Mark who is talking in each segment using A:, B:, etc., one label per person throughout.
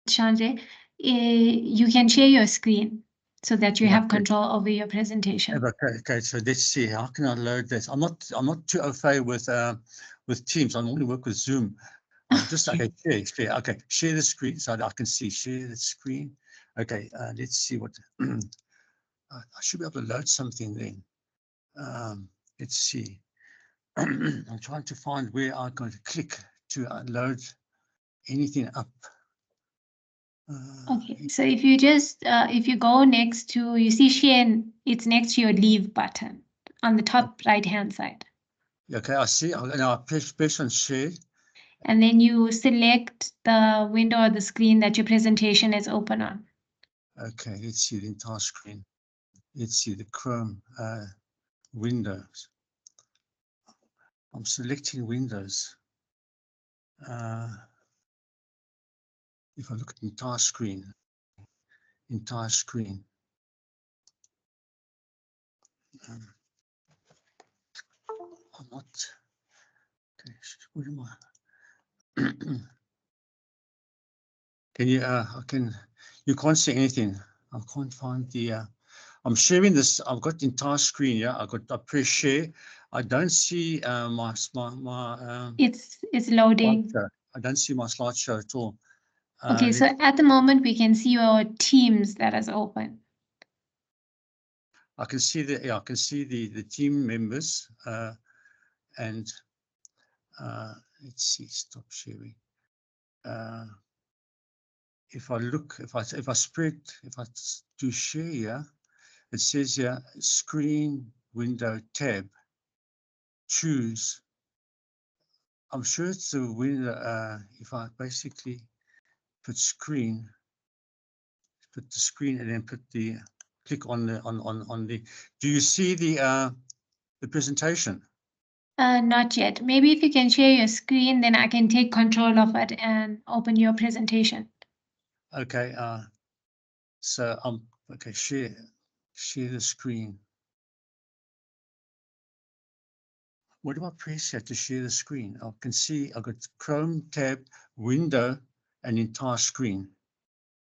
A: Sanjay, you can share your screen so that you have control over your presentation.
B: Okay, so let's see. How can I load this? I'm not too au fait with Teams. I normally work with Zoom. Just okay, share. Okay, share the screen so that I can see. Share the screen. Okay, let's see what I should be able to load something then. Let's see. I'm trying to find where I'm going to click to load anything up.
A: Okay, so if you just if you go next to, you see share, it's next to your leave button on the top right hand side.
B: Okay, I see. Now I press on share.
A: And then you select the window or the screen that your presentation is open on.
B: Okay, let's see the entire screen. Let's see the Chrome Windows. I'm selecting Windows. If I look at the entire screen. I'm not. Okay, where am I? Can you? You can't see anything. I can't find the. I'm sharing this. I've got the entire screen. Yeah, I press share. I don't see my.
A: It's loading.
B: I don't see my slideshow at all.
A: Okay, so at the moment we can see your Teams that is open.
B: I can see I can see the team members and let's see, stop sharing. If I look, if I do share here, it says here screen window tab. Choose. I'm sure it's the window. If I basically put screen, put the screen and then put the click on the. Do you see the presentation?
A: Not yet. Maybe if you can share your screen, then I can take control of it and open your presentation.
B: Okay. So okay. Share the screen. What do I press here to share the screen? I can see I've got Chrome tab, window, and entire screen.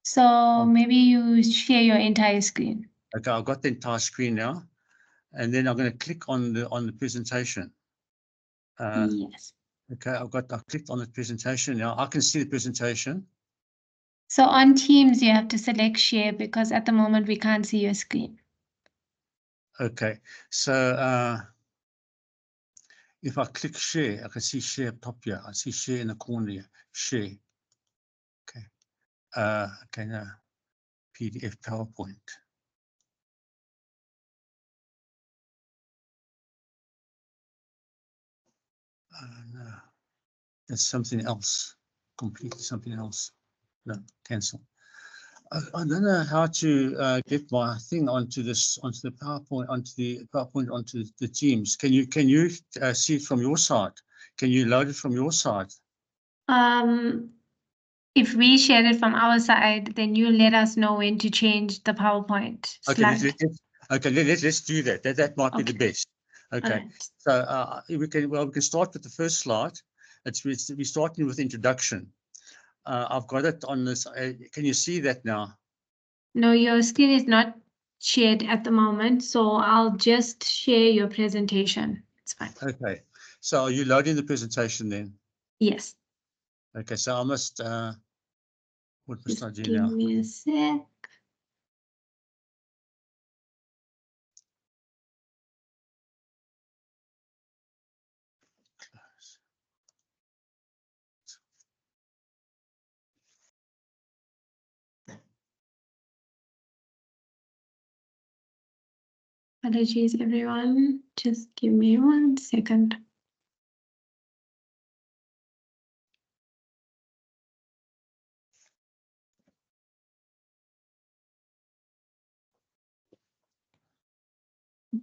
A: So maybe you share your entire screen.
B: Okay, I've got the entire screen now, and then I'm going to click on the presentation.
A: Yes.
B: Okay, I clicked on the presentation now. I can see the presentation.
A: So on Teams, you have to select share because at the moment we can't see your screen.
B: Okay, so if I click share, I can see share up top here. I see share in the corner here. Share. Okay. Okay, now PDF PowerPoint. No, that's something else. Completely something else. No, cancel. I don't know how to get my thing onto the PowerPoint, onto the Teams. Can you see it from your side? Can you load it from your side?
A: If we share it from our side, then you let us know when to change the PowerPoint slide.
B: Let's do that. That might be the best. Okay. Right. So we can start with the first slide. We're starting with introduction. I've got it on this. Can you see that now?
A: No, your screen is not shared at the moment, so I'll just share your presentation. It's fine.
B: Okay. So are you loading the presentation then?
A: Yes.
B: Okay, so I must, what must I do now?
A: Give me a sec. Apologies, everyone. Just give me 1 second.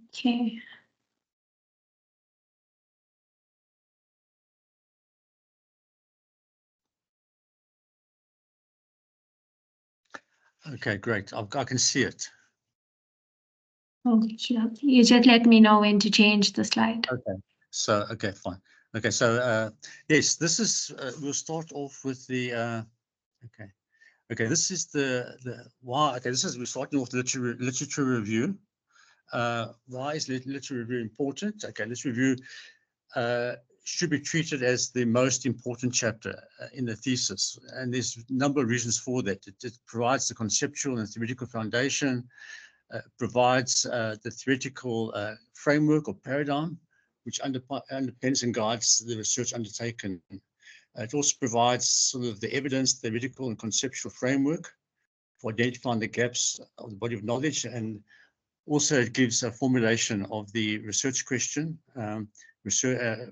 A: Okay.
B: Okay, great. I can see it.
A: Okay, you just let me know when to change the slide.
B: Okay. So, okay, fine. Okay, so yes, this is, we'll start off with the, okay. Okay, this is the why. Okay, we're starting off the literature review. Why is literature review important? Okay, literature review should be treated as the most important chapter in the thesis. And there's a number of reasons for that. It provides the conceptual and theoretical foundation, provides the theoretical framework or paradigm, which underpins and guides the research undertaken. It also provides sort of the evidence, theoretical and conceptual framework for identifying the gaps of the body of knowledge, and also it gives a formulation of the research question, research,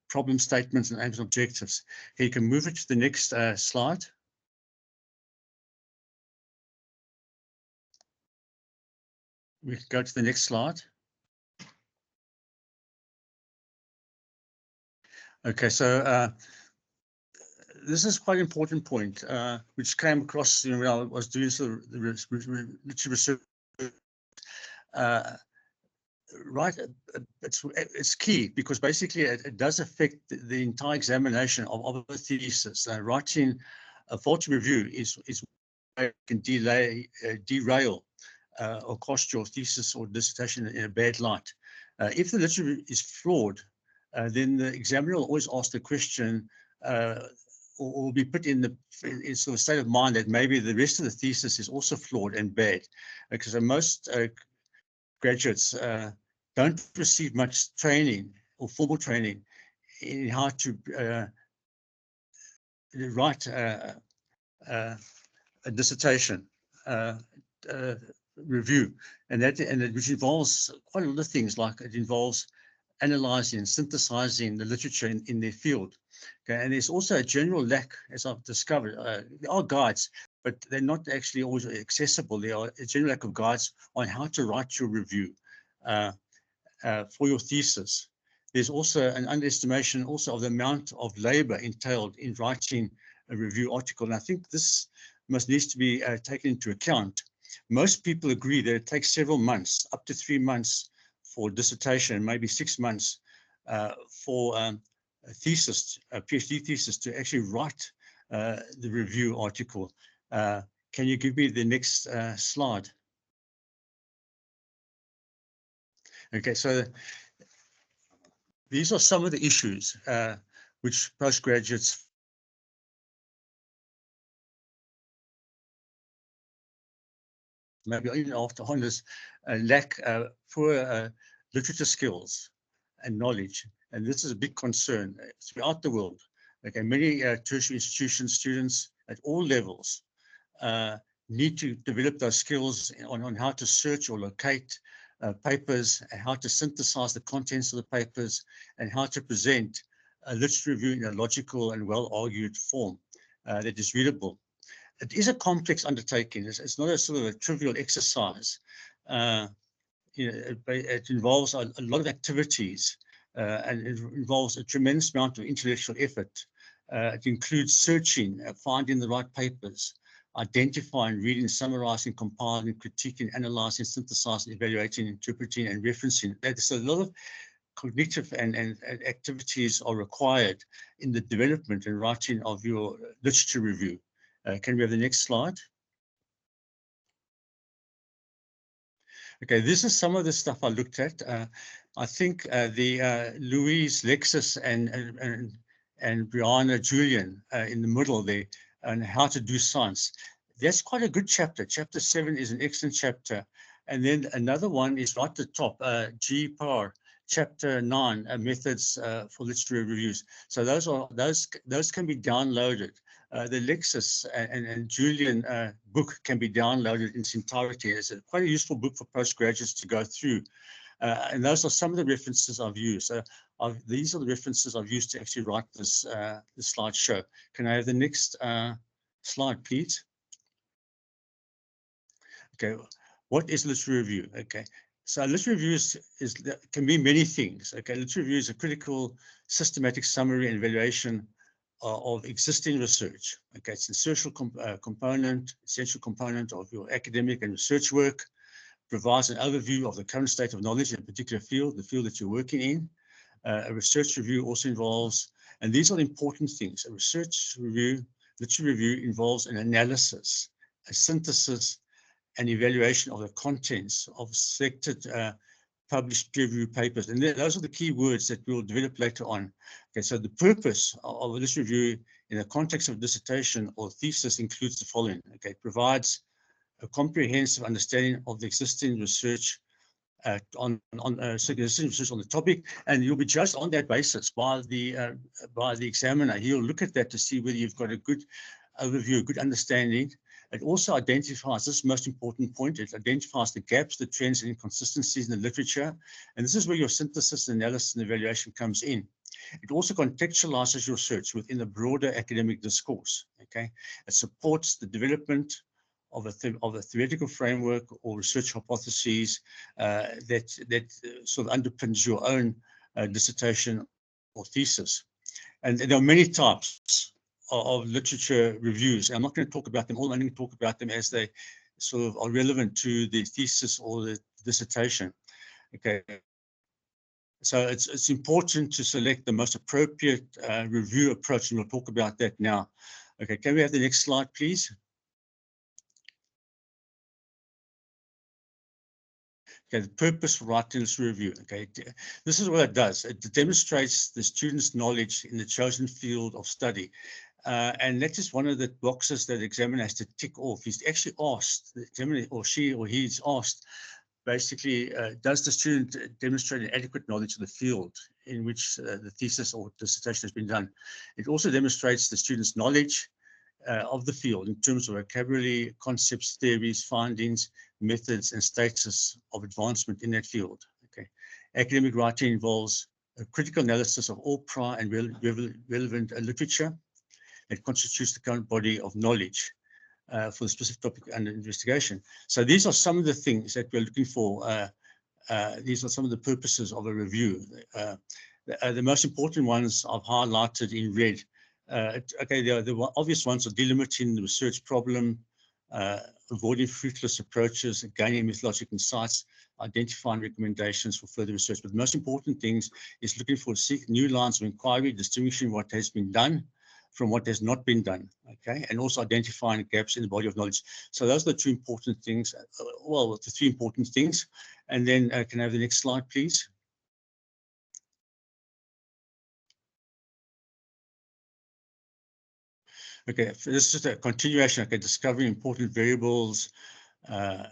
B: problem statements and aims and objectives. Okay, you can move it to the next slide. We can go to the next slide. Okay, so this is quite an important point, which came across when I was doing the research. Right, it's key because basically it does affect the entire examination of a thesis. Writing a faulty review can derail or cost your thesis or dissertation in a bad light. If the literature is flawed, then the examiner will always ask the question or be put in sort of state of mind that maybe the rest of the thesis is also flawed and bad. Because most graduates don't receive much training or formal training in how to write a dissertation review, and which involves quite a lot of things. Like it involves analyzing and synthesizing the literature in their field. Okay, and there's also a general lack, as I've discovered. There are guides, but they're not actually always accessible. There are a general lack of guides on how to write your review for your thesis. There's also an underestimation also of the amount of labor entailed in writing a review article. And I think this needs to be taken into account. Most people agree that it takes several months, up to 3 months for dissertation, maybe 6 months for a thesis, a PhD thesis, to actually write the review article. Can you give me the next slide? Okay, so these are some of the issues which postgraduates maybe even after honors lack poor literature skills and knowledge. And this is a big concern throughout the world. Okay, many tertiary institution students at all levels need to develop those skills on how to search or locate papers, and how to synthesize the contents of the papers, and how to present a literature review in a logical and well-argued form that is readable. It is a complex undertaking. It's not a sort of a trivial exercise. It involves a lot of activities, and it involves a tremendous amount of intellectual effort. It includes searching, finding the right papers, identifying, reading, summarizing, compiling, critiquing, analyzing, synthesizing, evaluating, interpreting, and referencing. There's a lot of cognitive and activities are required in the development and writing of your literature review. Can we have the next slide? Okay, this is some of the stuff I looked at. I think the Louise, Lexis, and Brianna Julian in the middle there, on how to do science. That's quite a good chapter. Chapter 7 is an excellent chapter. And then another one is right at the top, G. Parr, chapter 9, methods for literary reviews. So those can be downloaded. The Lexis and Julian book can be downloaded in its entirety. It's quite a useful book for postgraduates to go through. And those are some of the references I've used. These are the references I've used to actually write this slideshow. Can I have the next slide, please? Okay, what is literature review? Okay, so literature review can be many things. Okay, literature review is a critical, systematic summary and evaluation of existing research. Okay, it's an essential component of your academic and research work. Provides an overview of the current state of knowledge in a particular field, the field that you're working in. A research review also involves, and these are important things, a research review literature review involves an analysis, a synthesis, and evaluation of the contents of selected published peer-reviewed papers. And those are the key words that we'll develop later on. Okay, so the purpose of this review in the context of dissertation or thesis includes the following. Okay, it provides a comprehensive understanding of the existing research on the topic, and you'll be judged on that basis by the examiner. He'll look at that to see whether you've got a good overview, a good understanding. It also identifies, this is the most important point, it identifies the gaps, the trends, and inconsistencies in the literature. And this is where your synthesis, analysis, and evaluation comes in. It also contextualizes your research within the broader academic discourse. Okay, it supports the development of a theoretical framework or research hypotheses that sort of underpins your own dissertation or thesis. And there are many types of literature reviews. I'm not going to talk about them all. I'm going to talk about them as they sort of are relevant to the thesis or the dissertation. Okay. So it's important to select the most appropriate review approach, and we'll talk about that now. Okay, can we have the next slide, please? Okay, the purpose for writing this review. Okay, this is what it does. It demonstrates the student's knowledge in the chosen field of study. And that is one of the boxes that the examiner has to tick off. He's actually asked, the examiner or she or he's asked, basically, does the student demonstrate an adequate knowledge of the field in which the thesis or dissertation has been done? It also demonstrates the student's knowledge of the field in terms of vocabulary, concepts, theories, findings, methods, and status of advancement in that field. Okay, academic writing involves a critical analysis of all prior and relevant literature. It constitutes the current body of knowledge for the specific topic under investigation. So these are some of the things that we're looking for. These are some of the purposes of a review. The most important ones I've highlighted in red. Okay, the obvious ones are delimiting the research problem, avoiding fruitless approaches, gaining methodological insights, identifying recommendations for further research. But the most important things is looking for new lines of inquiry, distinguishing what has been done from what has not been done, okay, and also identifying gaps in the body of knowledge. So those are the two important things, well, the three important things. And then can I have the next slide, please? Okay, this is just a continuation, okay, discovering important variables,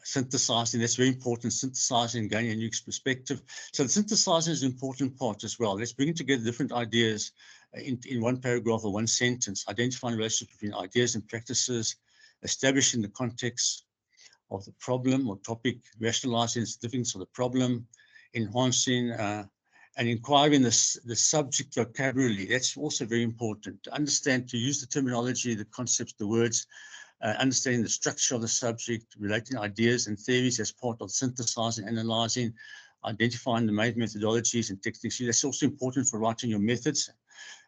B: synthesizing, that's very important, synthesizing, gaining a new perspective. So the synthesizing is an important part as well. Let's bring together different ideas in one paragraph or one sentence, identifying relationships between ideas and practices, establishing the context of the problem or topic, rationalizing the significance of the problem, enhancing and inquiring the subject vocabulary. That's also very important to understand, to use the terminology, the concepts, the words, understanding the structure of the subject, relating ideas and theories as part of synthesizing, analyzing, identifying the main methodologies and techniques. That's also important for writing your methods,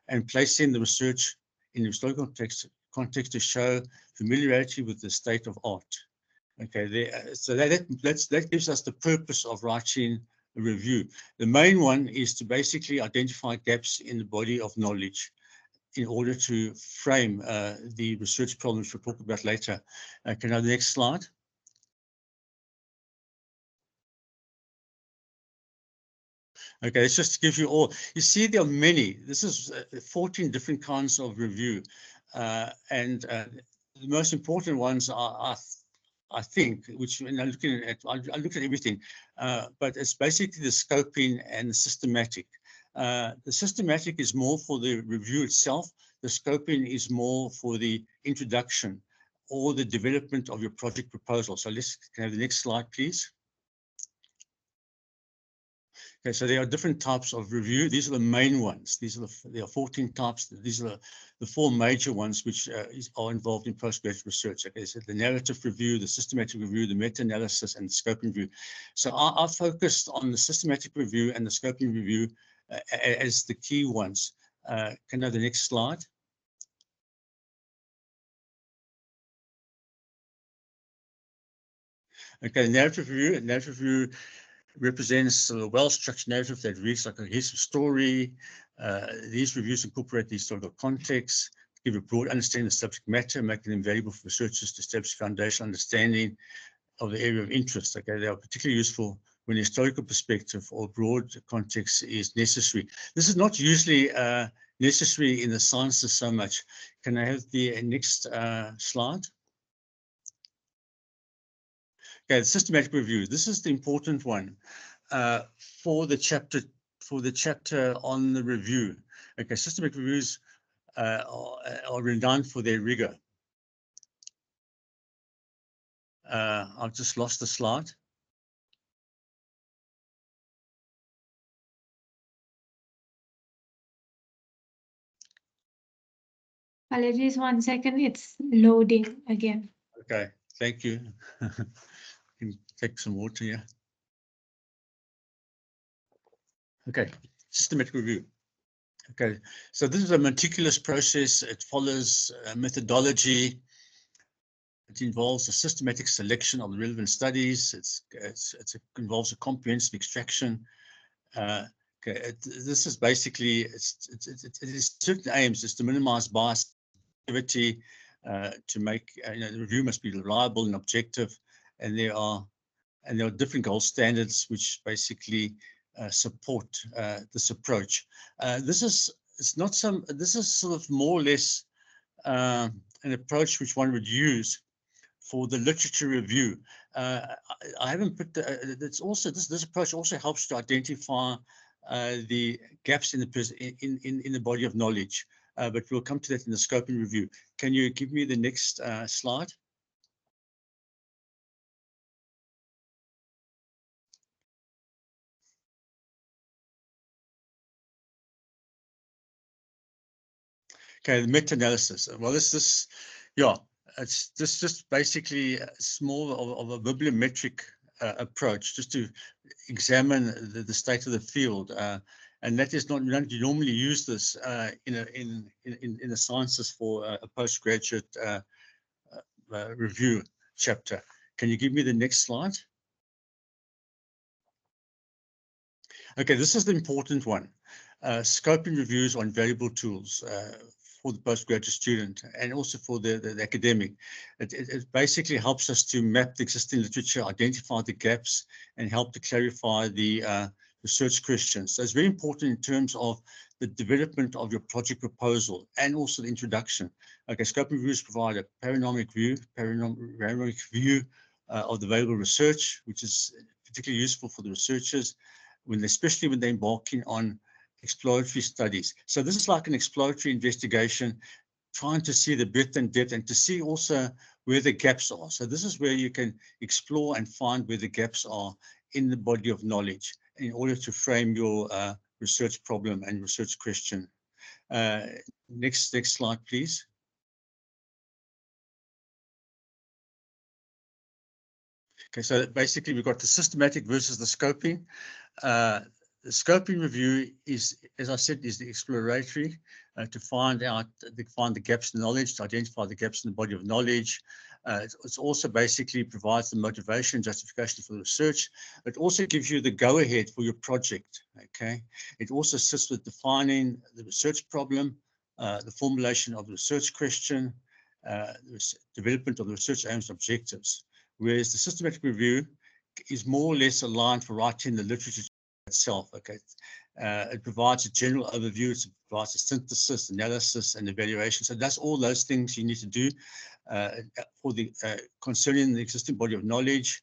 B: and placing the research in the historical context to show familiarity with the state of art. Okay, so that gives us the purpose of writing a review. The main one is to basically identify gaps in the body of knowledge in order to frame the research problems we'll talk about later. Can I have the next slide? Okay, it's just to give you all. You see, there are many. This is 14 different kinds of review. And the most important ones are I think, which when I'm looking at, I look at everything, but it's basically the scoping and the systematic. The systematic is more for the review itself. The scoping is more for the introduction or the development of your project proposal. So let's have the next slide, please. Okay, so there are different types of review. These are the main ones. There are 14 types. These are the four major ones which are involved in postgraduate research. Okay, so the narrative review, the systematic review, the meta-analysis, and the scoping review. So I focused on the systematic review and the scoping review as the key ones. Can I have the next slide? Okay, narrative review represents a well-structured narrative that reads like a cohesive story. These reviews incorporate the historical context, give a broad understanding of the subject matter, making them valuable for researchers to establish foundational understanding of the area of interest. Okay, they are particularly useful when a historical perspective or broad context is necessary. This is not usually necessary in the sciences so much. Can I have the next slide? Okay, the systematic review. This is the important one for the chapter on the review. Okay, systematic reviews are renowned for their rigor. I've just lost the slide.
A: Apologies, 1 second, it's loading again.
B: Okay, thank you. Can take some water here. Okay, systematic review. Okay, so this is a meticulous process. It follows a methodology. It involves a systematic selection of the relevant studies. It involves a comprehensive extraction. Okay, this is basically it is certain aims is to minimize bias, activity, to make the review must be reliable and objective, and there are different gold standards which basically support this approach. This is sort of more or less an approach which one would use for the literature review. I haven't put it's also this approach also helps to identify the gaps in the body of knowledge, but we'll come to that in the scoping review. Can you give me the next slide? Okay, the meta-analysis. Well, yeah, it's just basically small of a bibliometric approch, just to examine the state of the field, and that is not, you don't normally use this in the sciences for a postgraduate review chapter. Can you give me the next slide? Okay, this is the important one. Scoping reviews are invaluable tools for the postgraduate student and also for the academic. It basically helps us to map the existing literature, identify the gaps, and help to clarify the research questions. So it's very important in terms of the development of your project proposal and also the introduction. Okay, scoping reviews provide a panoramic view of the available research, which is particularly useful for the researchers, especially when they're embarking on exploratory studies. So this is like an exploratory investigation, trying to see the breadth and depth and to see also where the gaps are. So this is where you can explore and find where the gaps are in the body of knowledge in order to frame your research problem and research question. Next slide, please. Okay, so basically we've got the systematic versus the scoping. The scoping review is, as I said, is the exploratory to find the gaps in knowledge, to identify the gaps in the body of knowledge. It's also basically provides the motivation, justification for the research. It also gives you the go-ahead for your project. Okay, it also assists with defining the research problem, the formulation of the research question, the development of the research aims and objectives. Whereas the systematic review is more or less aligned for writing the literature itself. Okay, it provides a general overview, it provides a synthesis, analysis, and evaluation. So that's all those things you need to do for the concerning the existing body of knowledge.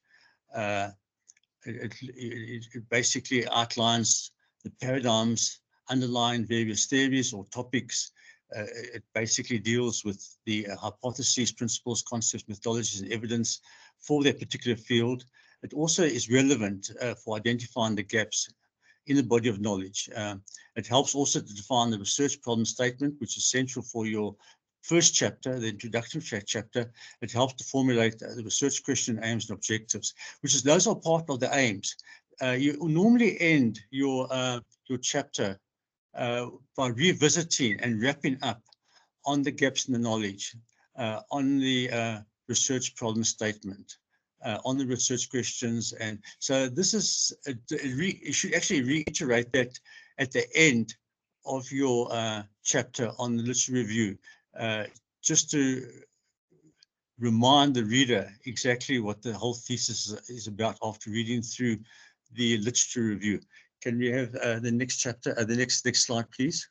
B: It basically outlines the paradigms underlying various theories or topics. It basically deals with the hypotheses, principles, concepts, methodologies, and evidence for that particular field. It also is relevant for identifying the gaps in the body of knowledge. It helps also to define the research problem statement, which is central for your first chapter, the introductory chapter. It helps to formulate the research question, aims, and objectives, those are part of the aims. You normally end your chapter by revisiting and wrapping up on the gaps in the knowledge, on the research problem statement, on the research questions. And so this is, you should actually reiterate that at the end of your chapter on the literature review. just to remind the reader exactly what the whole thesis is about after reading through the literature review. Can we have the next chapter, the next slide, please?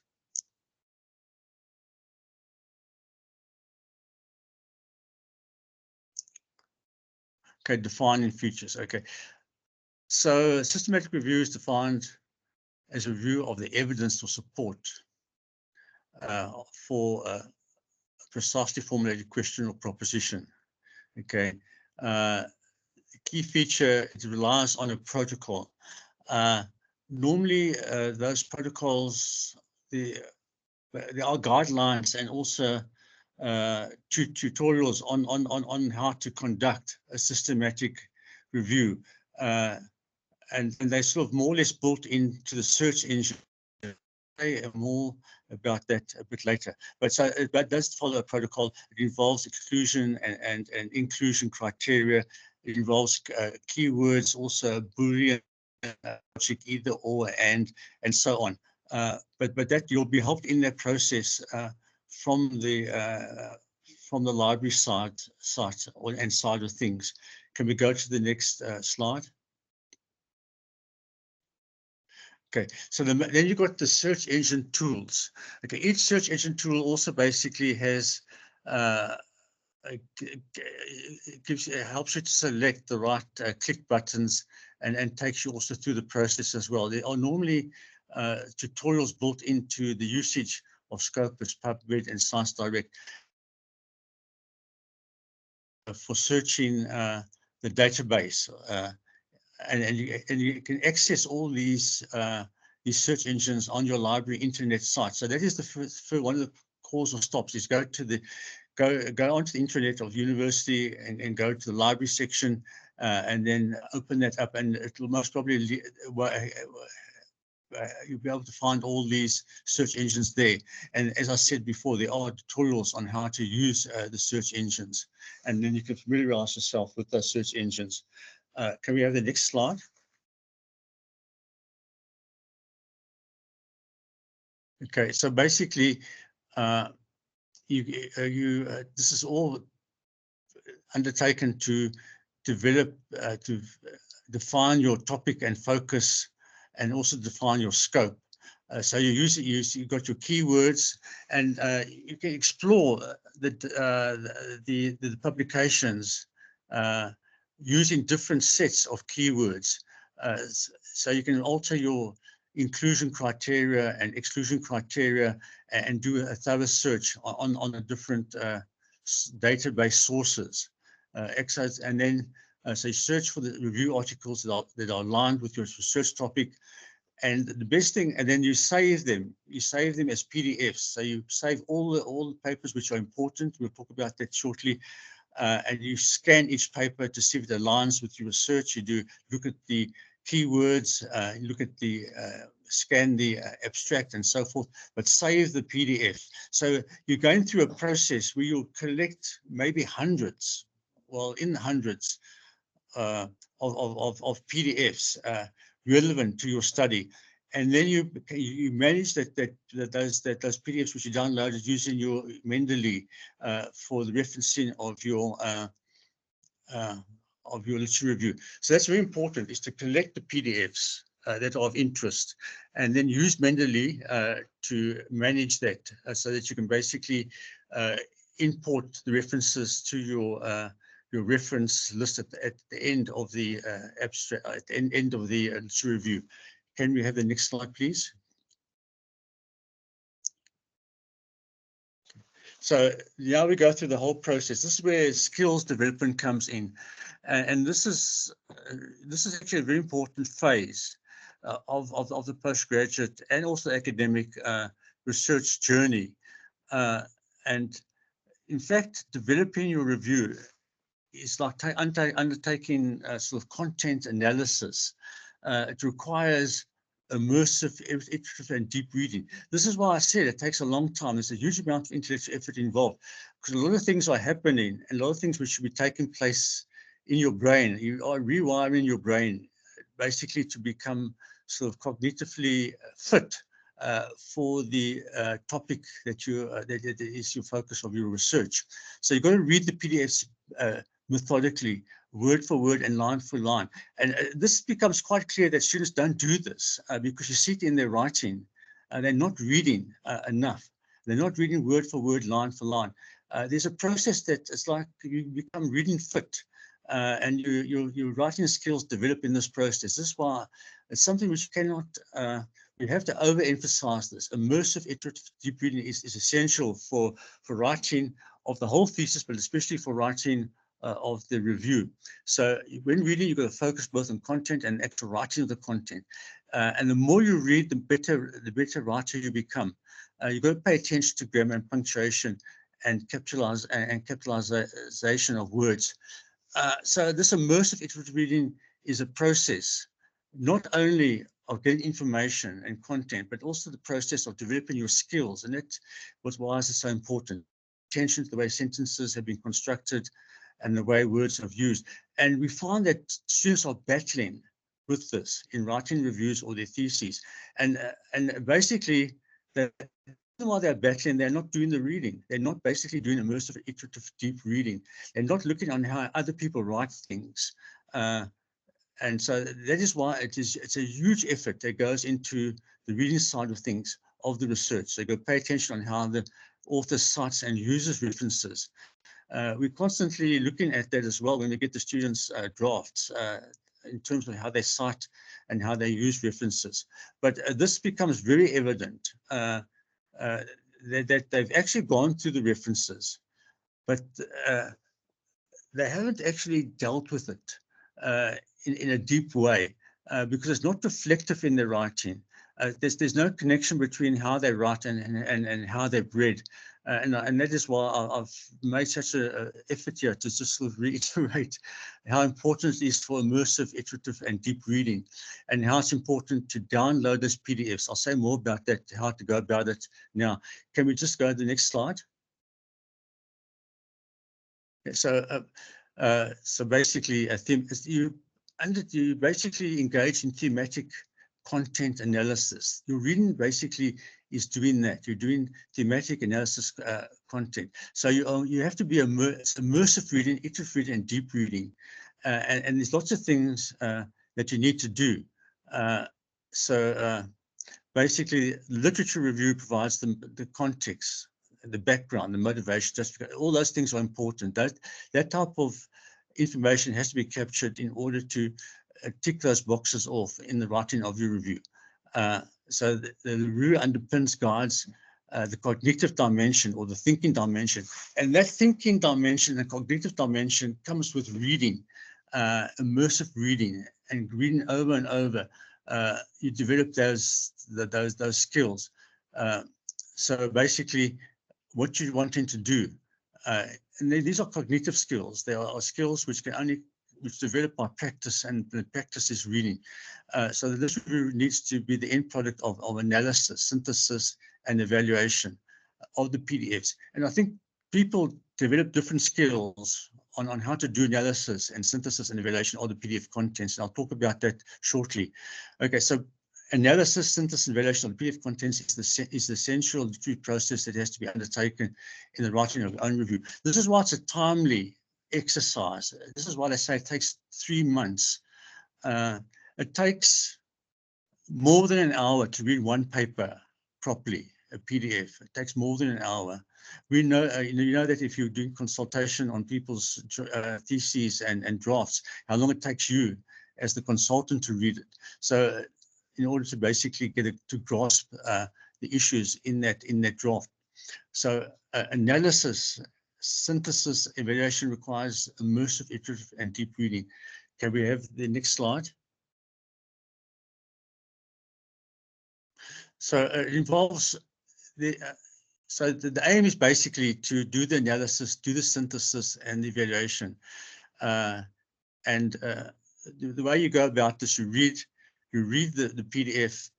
B: Okay, defining features. Okay, so systematic review is defined as a review of the evidence or support for a precisely formulated question or proposition. Okay, the key feature, it relies on a protocol. Normally, those protocols, there are guidelines and also tutorials on how to conduct a systematic review, and they're sort of more or less built into the search engine. More about that a bit later, but so that does follow a protocol. It involves exclusion and inclusion criteria. It involves keywords, also Boolean logic, either or, and so on. But that you'll be helped in that process from the library site and side of things. Can we go to the next slide? Okay, so then you've got the search engine tools. Okay, each search engine tool also basically has helps you to select the right click buttons and takes you also through the process as well. There are normally tutorials built into the usage of Scopus, PubMed, and ScienceDirect for searching the database. And you can access all these search engines on your library internet site. So that is the first one of the calls or stops, is go onto the internet of university and go to the library section and then open that up, and it will most probably you'll be able to find all these search engines there. And as I said before, there are tutorials on how to use the search engines, and then you can familiarize yourself with those search engines. Can we have the next slide? Okay, so basically, this is all undertaken to develop, to define your topic and focus, and also define your scope. So you've got your keywords, and you can explore the publications using different sets of keywords. So you can alter your inclusion criteria and exclusion criteria and do a thorough search on the different database sources. And then so you search for the review articles that are aligned with your research topic. And the best thing, and then you save them. You save them as PDFs. So you save all the papers which are important. We'll talk about that shortly. And you scan each paper to see if it aligns with your research. You do look at the keywords, you look at the scan the abstract and so forth, but save the PDF. So you're going through a process where you'll collect maybe hundreds, well, in the hundreds of PDFs relevant to your study. And then you manage those PDFs which you downloaded using your Mendeley for the referencing of your literature review. So that's very important, is to collect the PDFs that are of interest, and then use Mendeley to manage that, so that you can basically import the references to your reference list at the end of the abstract, at the end of the literature review. Can we have the next slide, please? So now we go through the whole process. This is where skills development comes in, and this is actually a very important phase of the postgraduate and also academic research journey. And in fact, developing your review is like undertaking sort of content analysis. It requires immersive, iterative, and deep reading. This is why I said it takes a long time. There's a huge amount of intellectual effort involved, because a lot of things are happening, and a lot of things which should be taking place in your brain. You are rewiring your brain basically to become sort of cognitively fit for the topic that that is your focus of your research. So you've got to read the PDFs methodically, word for word and line for line. And this becomes quite clear that students don't do this because you see it in their writing. They're not reading enough. They're not reading word for word, line for line. There's a process that it's like you become reading fit. And your writing skills develop in this process. This is why it's something which cannot, you have to overemphasize this. Immersive, iterative, deep reading is essential for writing of the whole thesis, but especially for writing of the review. So when reading, you've got to focus both on content and actual writing of the content. And the more you read, the better writer you become. You've got to pay attention to grammar and punctuation and capitalization of words. So this immersive iterative reading is a process, not only of getting information and content, but also the process of developing your skills. And that was why it's so important. Attention to the way sentences have been constructed and the way words are used. And we find that students are battling with this in writing reviews or their theses. And basically, the reason why they're battling, they're not doing the reading. They're not basically doing immersive, iterative, deep reading. They're not looking on how other people write things. And so that is why it's a huge effort that goes into the reading side of things of the research. So you got to pay attention on how the author cites and uses references. We're constantly looking at that as well when we get the students' drafts in terms of how they cite and how they use references. But this becomes very evident that they've actually gone through the references, but they haven't actually dealt with it in a deep way because it's not reflective in their writing. There's no connection between how they write and how they've read. And that is why I've made such an effort here to just sort of reiterate how important it is for immersive, iterative, and deep reading, and how it's important to download those PDFs. I'll say more about that, how to go about it now. Can we just go to the next slide? So, so basically, you basically engage in thematic content analysis. Your reading basically is doing that. You're doing thematic analysis content. So you have to be immersive reading, iterative reading, and deep reading. And there's lots of things that you need to do. Basically, literature review provides the context, the background, the motivation, all those things are important. That type of information has to be captured in order to tick those boxes off in the writing of your review. So the review underpins, guides the cognitive dimension or the thinking dimension. And that thinking dimension and cognitive dimension comes with reading, immersive reading, and reading over and over. You develop those skills. So basically, what you're wanting to do, and these are cognitive skills. They are skills which develop by practice, and the practice is reading. So this review needs to be the end product of analysis, synthesis, and evaluation of the PDFs. And I think people develop different skills on how to do analysis and synthesis and evaluation of the PDF contents. And I'll talk about that shortly. Okay, so analysis, synthesis, and evaluation of the PDF contents is the essential literary process that has to be undertaken in the writing of your own review. This is why it's a timely exercise. This is why they say it takes 3 months. It takes more than an hour to read one paper properly, a PDF. It takes more than an hour. We know, you know that if you're doing consultation on people's theses and drafts, how long it takes you as the consultant to read it. So in order to basically get it to grasp the issues in that draft. So analysis, synthesis, evaluation requires immersive, iterative, and deep reading. Can we have the next slide? So it involves the aim is basically to do the analysis, do the synthesis, and the evaluation. The way you go about this, you read the PDF,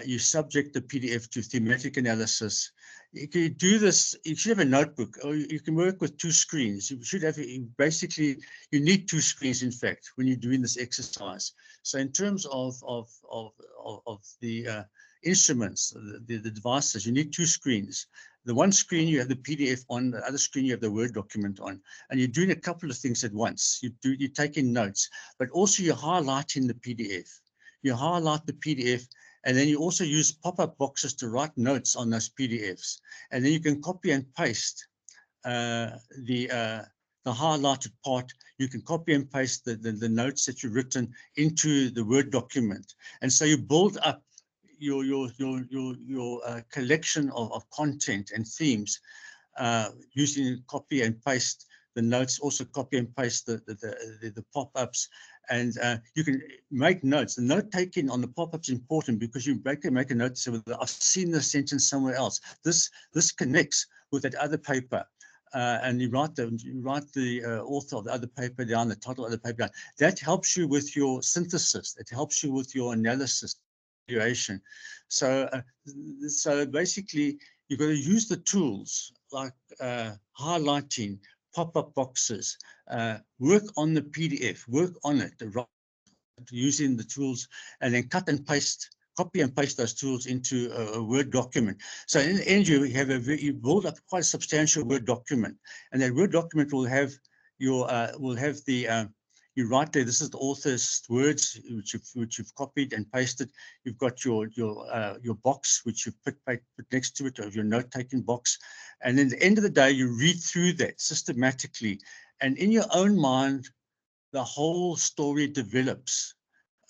B: you subject the PDF to thematic analysis. You can do this, you should have a notebook, or you can work with 2 screens. You should have, basically, you need 2 screens, in fact, when you're doing this exercise. So in terms of the instruments, the devices, you need two screens. The one screen you have the PDF on, the other screen you have the Word document on, and you're doing a couple of things at once. You're taking notes, but also you're highlighting the PDF. You highlight the PDF, and then you also use pop-up boxes to write notes on those PDFs. And then you can copy and paste the highlighted part. You can copy and paste the notes that you've written into the Word document. And so you build up your collection of content and themes using copy and paste the notes, also copy and paste the pop-ups, and you can make notes. The note taking on the pop-ups is important because you make a note to say, well, I've seen this sentence somewhere else. This connects with that other paper. And you write the author of the other paper down, the title of the paper down. That helps you with your synthesis. It helps you with your analysis, evaluation. So basically, you've got to use the tools like highlighting, pop-up boxes, work on the PDF, work on it, using the tools, and then cut and paste, copy and paste those tools into a Word document. So in the end, you build up quite a substantial Word document, and that Word document will have your you write there. This is the author's words which you've copied and pasted. You've got your box which you've put next to it, of your note-taking box, and then at the end of the day, you read through that systematically, and in your own mind, the whole story develops.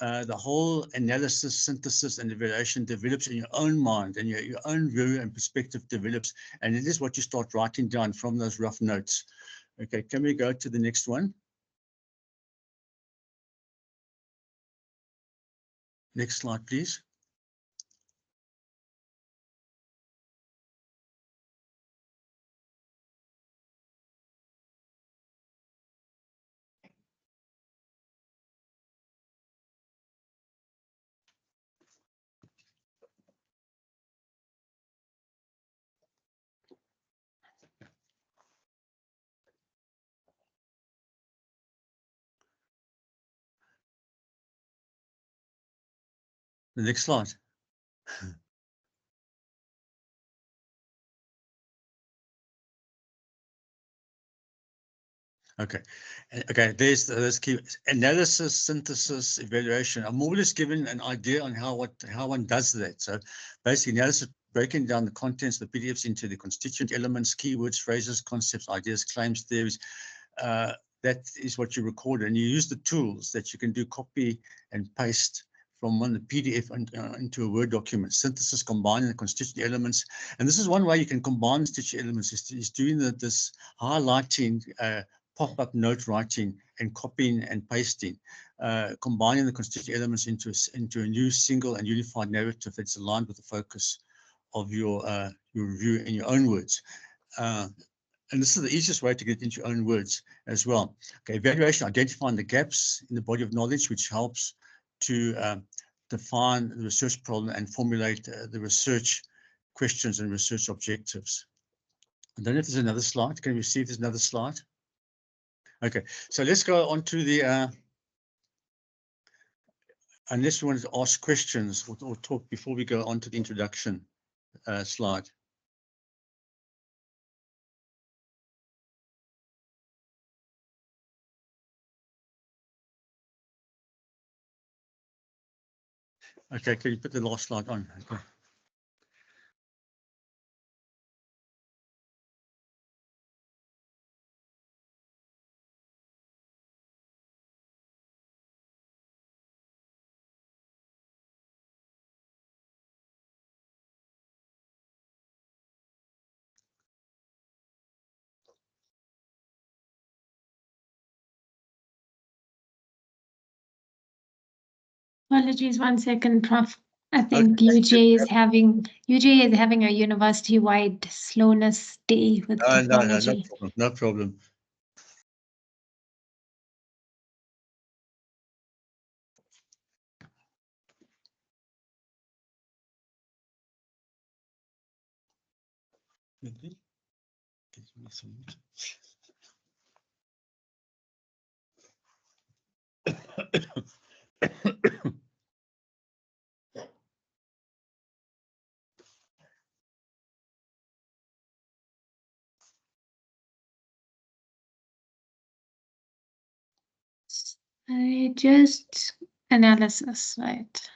B: The whole analysis, synthesis, and evaluation develops in your own mind, and your own view and perspective develops, and it is what you start writing down from those rough notes. Okay, can we go to the next one? Next slide, please. The next slide. Okay, okay. There's key analysis, synthesis, evaluation. I'm always given an idea on how one does that. So basically, analysis, breaking down the contents of the PDFs into the constituent elements, keywords, phrases, concepts, ideas, claims, theories. That is what you record, and you use the tools that you can do copy and paste from one the PDF into a Word document. Synthesis, combining the constituent elements, and this is one way you can combine the constituent elements is doing this highlighting, pop-up note writing, and copying and pasting, combining the constituent elements into a new single and unified narrative that's aligned with the focus of your review in your own words. And this is the easiest way to get into your own words as well. Okay, evaluation, identifying the gaps in the body of knowledge, which helps to define the research problem and formulate the research questions and research objectives. I don't know if there's another slide. Can we see if there's another slide? Okay, so let's go on to the, unless you want to ask questions or talk before we go on to the introduction slide. Okay, can you put the last slide on? Okay.
A: Apologies, 1 second, Prof. I think UJ is having a university-wide slowness day with technology.
B: No problem.
A: I just analysis, right?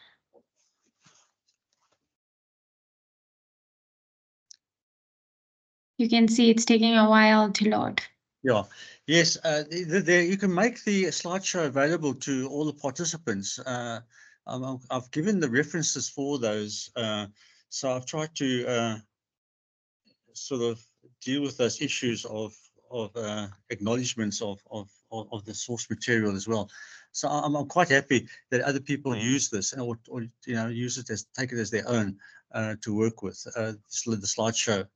A: You can see it's taking a while to load.
B: Yeah, yes, you can make the slideshow available to all the participants. I've given the references for those, so I've tried to sort of deal with those issues of acknowledgements of the source material as well. So I'm quite happy that other people use this or you know use it as take it as their own to work with the slideshow.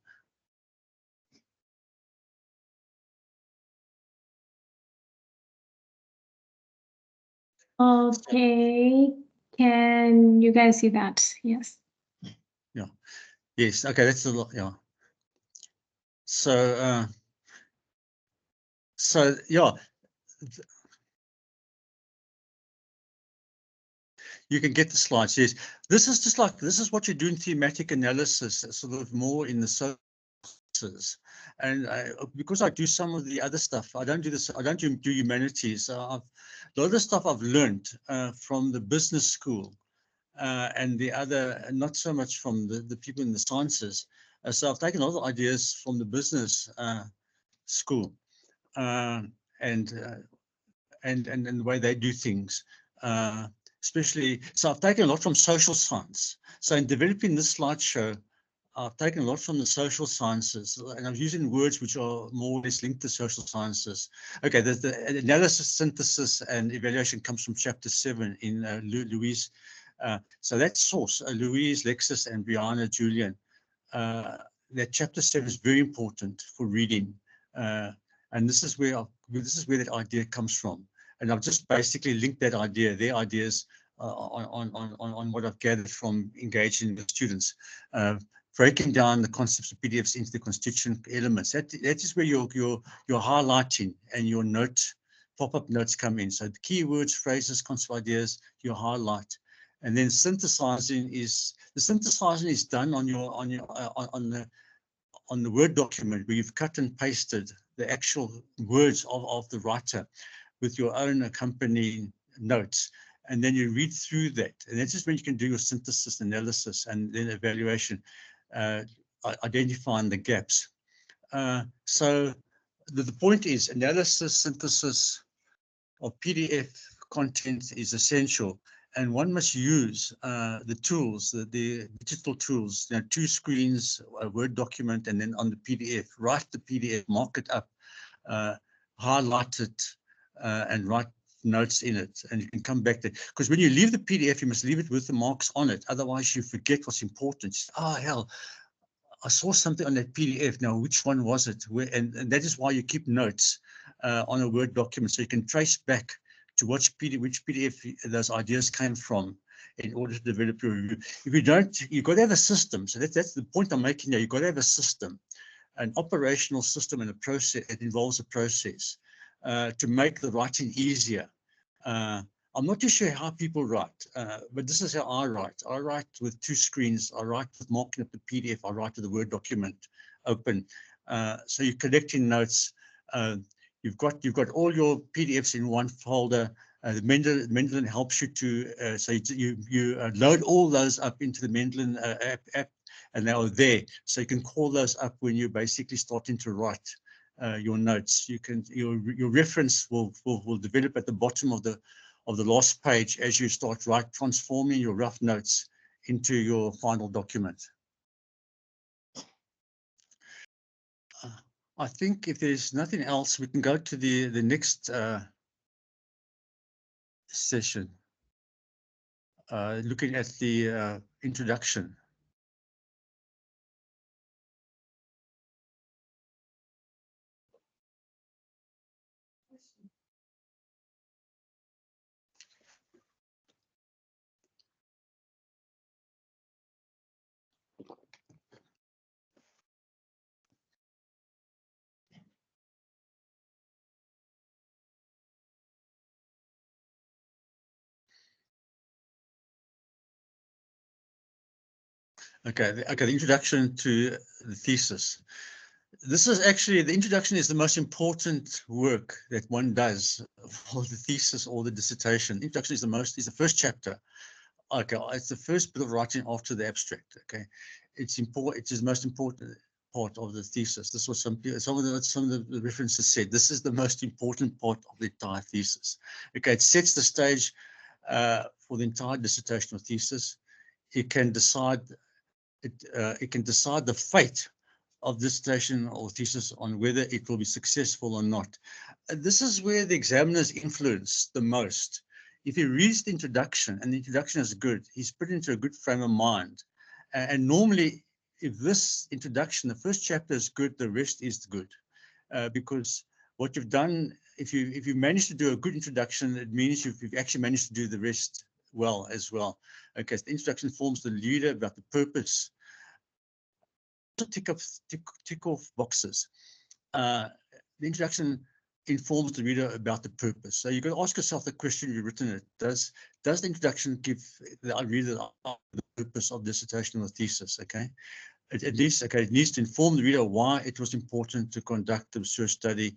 A: Okay, can you guys see that? Yes.
B: Yeah. Yes. Okay. That's a lot. Yeah. So yeah, you can get the slides. Yes, this is just like this is what you do in thematic analysis, sort of more in the sciences. And because I do some of the other stuff, I don't do this. I don't do humanities. A lot of the stuff I've learned from the business school and the other, not so much from the people in the sciences. So I've taken a lot of ideas from the business school and the way they do things. Especially, so I've taken a lot from social science. So in developing this slideshow, I've taken a lot from the social sciences, and I'm using words which are more or less linked to social sciences. Okay, the analysis, synthesis, and evaluation comes from chapter 7 in Louise. So that source, Louise, Lexis, and Brianna Julian. That chapter 7 is very important for reading, and this is where that idea comes from. And I've just basically linked that idea, their ideas, on what I've gathered from engaging with students, breaking down the concepts of PDFs into the constituent elements. That is where your highlighting and your pop-up notes come in. So the keywords, phrases, concept ideas, you highlight, and then synthesizing is done on the Word document where you've cut and pasted the actual words of the writer with your own accompanying notes, and then you read through that, and that's just when you can do your synthesis, analysis, and then evaluation, identifying the gaps. So the point is analysis, synthesis of PDF content is essential, and one must use the tools, the digital tools, 2 screens, a Word document, and then on the PDF, write the PDF, mark it up, highlight it, and write notes in it, and you can come back to it. Because when you leave the PDF, you must leave it with the marks on it. Otherwise, you forget what's important. Oh, hell, I saw something on that PDF. Now, which one was it? And that is why you keep notes on a Word document, so you can trace back to which PDF those ideas came from in order to develop your review. If you don't, you've got to have a system. So that's the point I'm making here. You've got to have a system, an operational system, and a process. It involves a process to make the writing easier. I'm not too sure how people write, but this is how I write. I write with 2 screens. I write with marking up the PDF. I write with the Word document open. So you're collecting notes. You've got all your PDFs in one folder. The Mendelin helps you to, so you load all those up into the Mendelin app, and they are there. So you can call those up when you're basically starting to write your notes. Your reference will develop at the bottom of the last page as you start transforming your rough notes into your final document. I think if there's nothing else, we can go to the next session, looking at the introduction. Okay, the introduction to the thesis. This is actually, the introduction is the most important work that one does for the thesis or the dissertation. Introduction is the first chapter. Okay, it's the first bit of writing after the abstract. Okay, it's important. It is the most important part of the thesis. This was some of the references said. This is the most important part of the entire thesis. Okay, it sets the stage for the entire dissertation or thesis. It can decide the fate of dissertation or thesis on whether it will be successful or not. This is where the examiner's influence the most. If he reads the introduction and the introduction is good, he's put into a good frame of mind. And normally, if this introduction, the first chapter is good, the rest is good. Because what you've done, if you manage to do a good introduction, it means you've actually managed to do the rest well as well. Okay, so the introduction forms the leader about the purpose. Tick off boxes. The introduction informs the reader about the purpose. So you've got to ask yourself the question you've written it. Does the introduction give the reader the purpose of dissertation or thesis? Okay. It needs to inform the reader why it was important to conduct the research study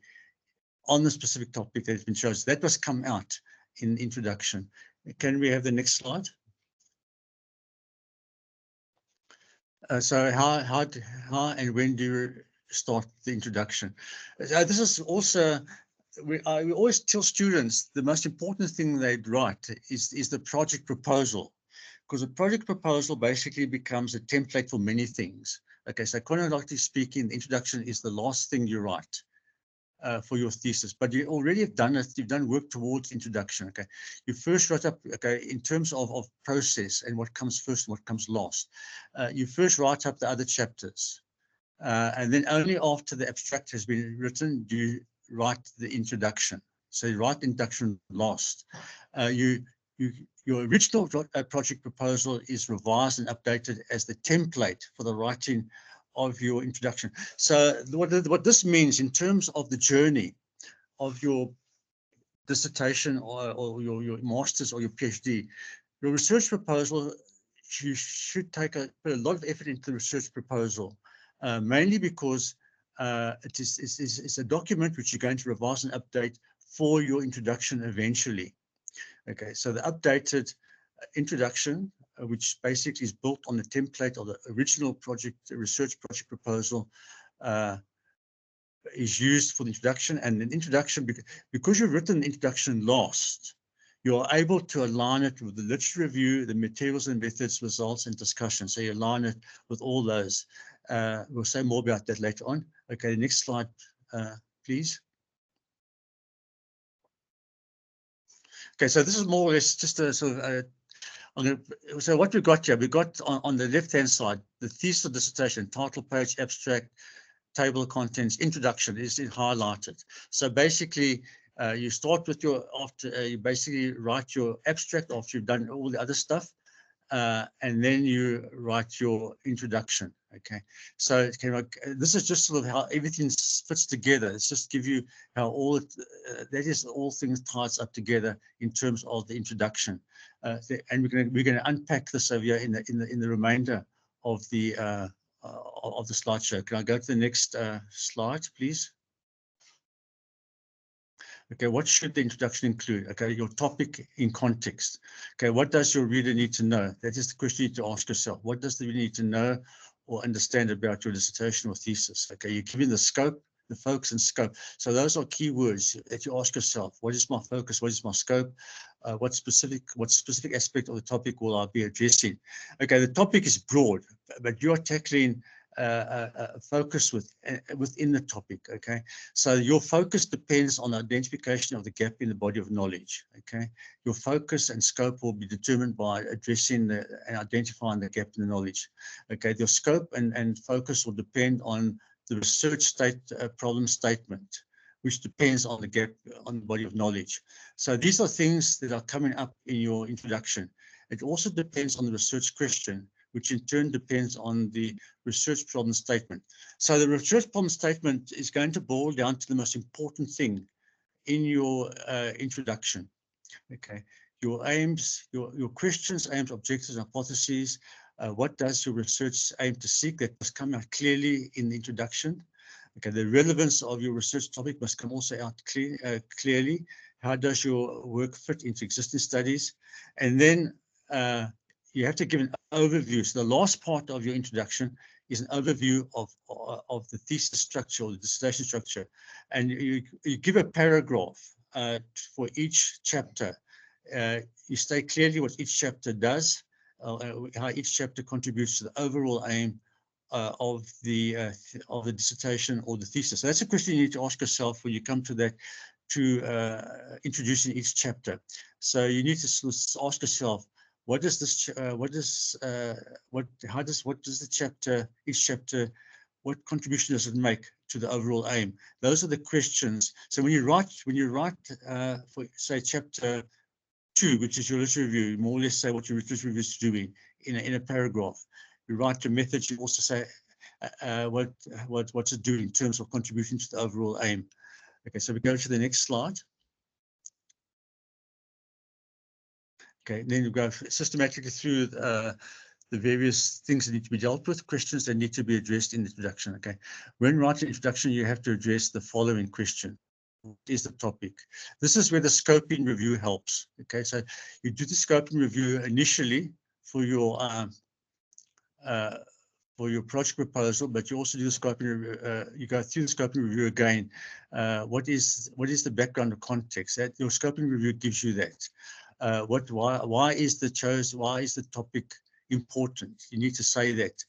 B: on the specific topic that has been chosen. That must come out in the introduction. Can we have the next slide? So how and when do you start the introduction? This is also, we always tell students the most important thing they'd write is the project proposal, because a project proposal basically becomes a template for many things. Okay, so chronologically speaking, the introduction is the last thing you write for your thesis, but you already have done it. You've done work towards introduction. Okay, you first write up. Okay, in terms of process and what comes first and what comes last, you first write up the other chapters, and then only after the abstract has been written do you write the introduction. So you write the introduction last. Your original project proposal is revised and updated as the template for the writing of your introduction. So what this means in terms of the journey of your dissertation or your master's or your PhD, your research proposal, you should put a lot of effort into the research proposal, mainly because it's a document which you're going to revise and update for your introduction eventually. Okay, so the updated introduction, which basically is built on the template of the original research project proposal, is used for the introduction. And an introduction, because you've written the introduction last, you're able to align it with the literature review, the materials and methods, results, and discussion. So you align it with all those. We'll say more about that later on. Okay, next slide, please. Okay, so this is more or less just a sort of so what we've got here, we've got on the left-hand side, the thesis of dissertation, title page, abstract, table of contents, introduction is highlighted. So basically, you start with you basically write your abstract after you've done all the other stuff, and then you write your introduction. Okay, so this is just sort of how everything fits together. It's just give you how all things ties up together in terms of the introduction, and we're going to unpack this over here in the remainder of the slideshow. Can I go to the next slide, please? Okay, what should the introduction include? Okay, your topic in context. Okay, what does your reader need to know? That is the question you need to ask yourself. What does the reader need to know or understand about your dissertation or thesis? Okay, you're giving the scope, the focus and scope. So those are key words that you ask yourself. What is my focus? What is my scope? What specific aspect of the topic will I be addressing? Okay, the topic is broad, but you're tackling focus within the topic. Okay, so your focus depends on the identification of the gap in the body of knowledge. Okay, your focus and scope will be determined by addressing and identifying the gap in the knowledge. Okay, your scope and focus will depend on the research problem statement, which depends on the gap on the body of knowledge. So these are things that are coming up in your introduction. It also depends on the research question, which in turn depends on the research problem statement. So the research problem statement is going to boil down to the most important thing in your introduction. Okay, your aims, your questions, aims, objectives, hypotheses. What does your research aim to seek? That must come out clearly in the introduction. Okay, the relevance of your research topic must come also out clearly. How does your work fit into existing studies? And then you have to give an overview. So the last part of your introduction is an overview of the thesis structure or the dissertation structure. And you give a paragraph for each chapter. You state clearly what each chapter does, how each chapter contributes to the overall aim of the dissertation or the thesis. So that's a question you need to ask yourself when you come to that, to introducing each chapter. So you need to ask yourself, what does this, each chapter, what contribution does it make to the overall aim? Those are the questions. So when you write for, say, chapter 2, which is your literature review, you more or less say what your literature review is doing in a paragraph. You write your methods, you also say what's it doing in terms of contribution to the overall aim. Okay, so we go to the next slide. Okay, then we go systematically through the various things that need to be dealt with, questions that need to be addressed in the introduction. Okay, when writing introduction, you have to address the following question. What is the topic? This is where the scoping review helps. Okay, so you do the scoping review initially for your project proposal, but you also do the scoping. You go through the scoping review again. What is the background or context? That your scoping review gives you that. Why is the topic important? You need to say that.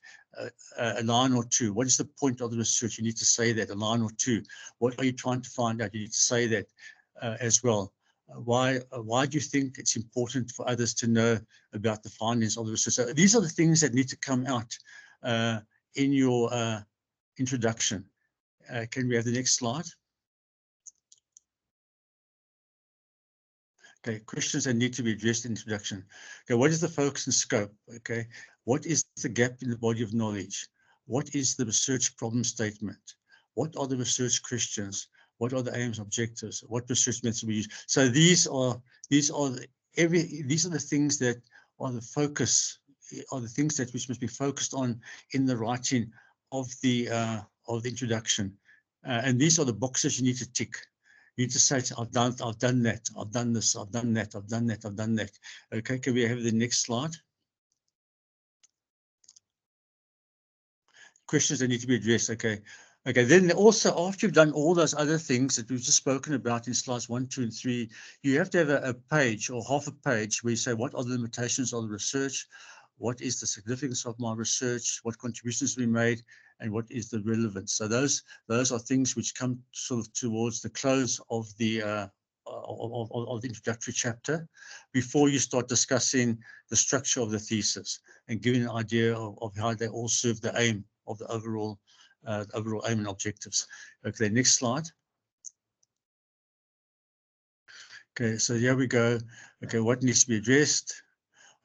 B: A line or two. What is the point of the research? You need to say that, a line or two. What are you trying to find out? You need to say that as well. Why do you think it's important for others to know about the findings of the research? So these are the things that need to come out in your introduction. Can we have the next slide? Okay, questions that need to be addressed in introduction. Okay, what is the focus and scope? Okay, what is the gap in the body of knowledge? What is the research problem statement? What are the research questions? What are the aims, objectives? What research methods we use? So these are the things that are the focus, are the things that which must be focused on in the writing of the introduction, and these are the boxes you need to tick. You need to say, I've done that, I've done this, I've done that, I've done that, I've done that. Okay, can we have the next slide? Questions that need to be addressed. Okay. Okay, then also after you've done all those other things that we've just spoken about in slides 1, 2, and 3, you have to have a page or half a page where you say, what are the limitations of the research? What is the significance of my research? What contributions we made? And what is the relevance? So those are things which come sort of towards the close of the introductory chapter, before you start discussing the structure of the thesis and giving an idea of how they all serve the aim of the overall aim and objectives. Okay, next slide. Okay, so here we go. Okay, what needs to be addressed?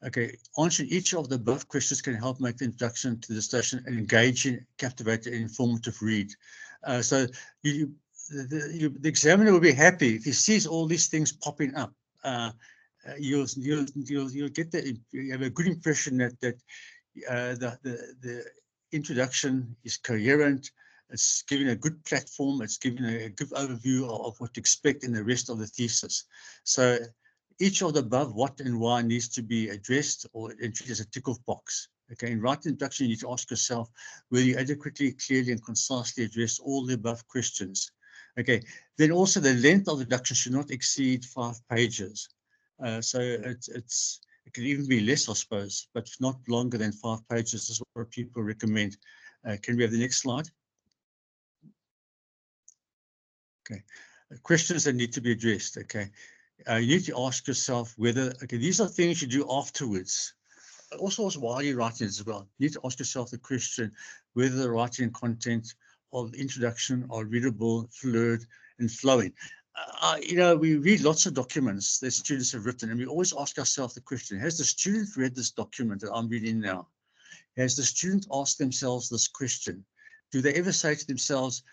B: Okay, answering each of the above questions can help make the introduction to the dissertation an engaging, captivating, and informative read. So the examiner will be happy if he sees all these things popping up. You'll get you have a good impression that the introduction is coherent. It's giving a good platform. It's giving a good overview of what to expect in the rest of the thesis. So each of the above, what and why, needs to be addressed or treated as a tick-off box. Okay, in writing introduction, you need to ask yourself whether you adequately, clearly, and concisely address all the above questions. Okay, then also the length of the introduction should not exceed 5 pages. So it could even be less, I suppose, but not longer than 5 pages is what people recommend. Can we have the next slide? Okay, questions that need to be addressed. Okay, you need to ask yourself whether, okay, these are things you do afterwards. Also, while you're writing as well, you need to ask yourself the question whether the writing content of the introduction are readable, fluid, and flowing. You know, we read lots of documents that students have written, and we always ask ourselves the question, has the student read this document that I'm reading now? Has the student asked themselves this question? Do they ever say to themselves,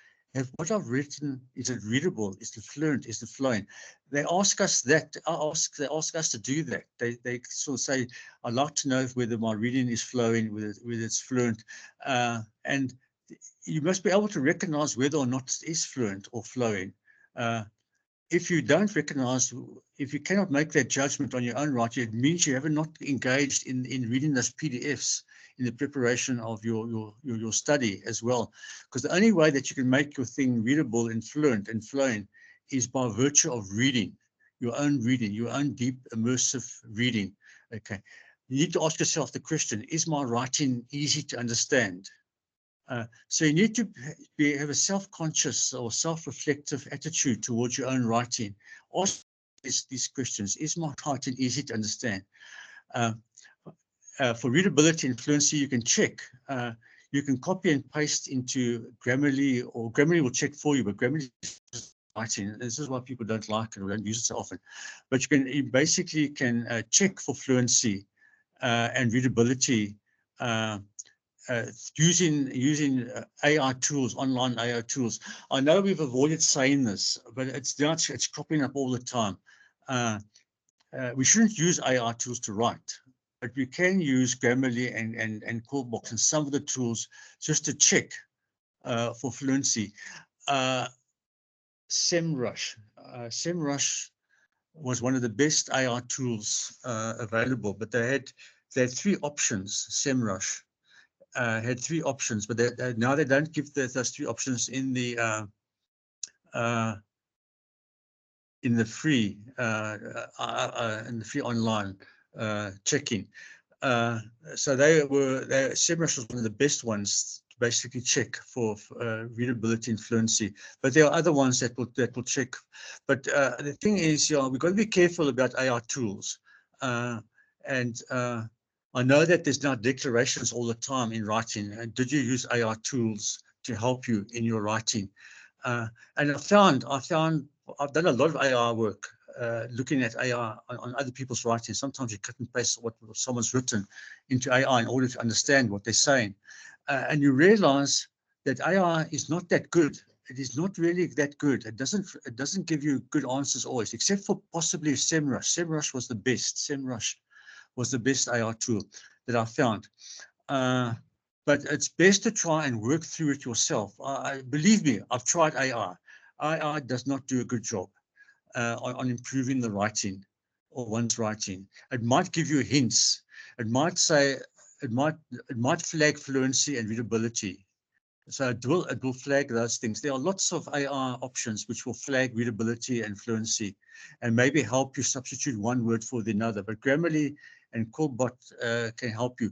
B: what I've written, is it readable? Is it fluent? Is it flowing? They ask us that. They ask us to do that. They sort of say, I'd like to know whether my reading is flowing, whether it's fluent. And you must be able to recognize whether or not it is fluent or flowing. If you don't recognize, if you cannot make that judgment on your own right, it means you have not engaged in reading those PDFs in the preparation of your study as well. Because the only way that you can make your thing readable and fluent and flowing is by virtue of reading, your own deep immersive reading. Okay, you need to ask yourself the question, is my writing easy to understand? So you need to have a self-conscious or self-reflective attitude towards your own writing. Ask these questions. Is my writing easy to understand? For readability and fluency, you can check. You can copy and paste into Grammarly, or Grammarly will check for you, but Grammarly is writing. This is why people don't like it or don't use it so often. But you basically can check for fluency and readability using AI tools, online AI tools. I know we've avoided saying this, but it's cropping up all the time. We shouldn't use AI tools to write, but we can use Grammarly and Callbox and some of the tools just to check for fluency. SEMrush. SEMrush was one of the best AI tools available, but they had 3 options. SEMrush had 3 options, but now they don't give those 3 options in the free online checking. So SEMrush was one of the best ones to basically check for readability and fluency. But there are other ones that will check. But the thing is, we've got to be careful about AI tools. I know that there's now declarations all the time in writing. And did you use AI tools to help you in your writing? And I've done a lot of AI work, looking at AI on other people's writing. Sometimes you cut and paste what someone's written into AI in order to understand what they're saying. And you realize that AI is not that good. It is not really that good. It doesn't give you good answers always, except for possibly SEMrush. SEMrush was the best. SEMrush was the best AI tool that I found. But it's best to try and work through it yourself. Believe me, I've tried AI. AI does not do a good job on improving the writing or one's writing. It might give you hints. It might say, it might flag fluency and readability. So it will flag those things. There are lots of AI options which will flag readability and fluency and maybe help you substitute one word for another. But Grammarly and Quillbot can help you.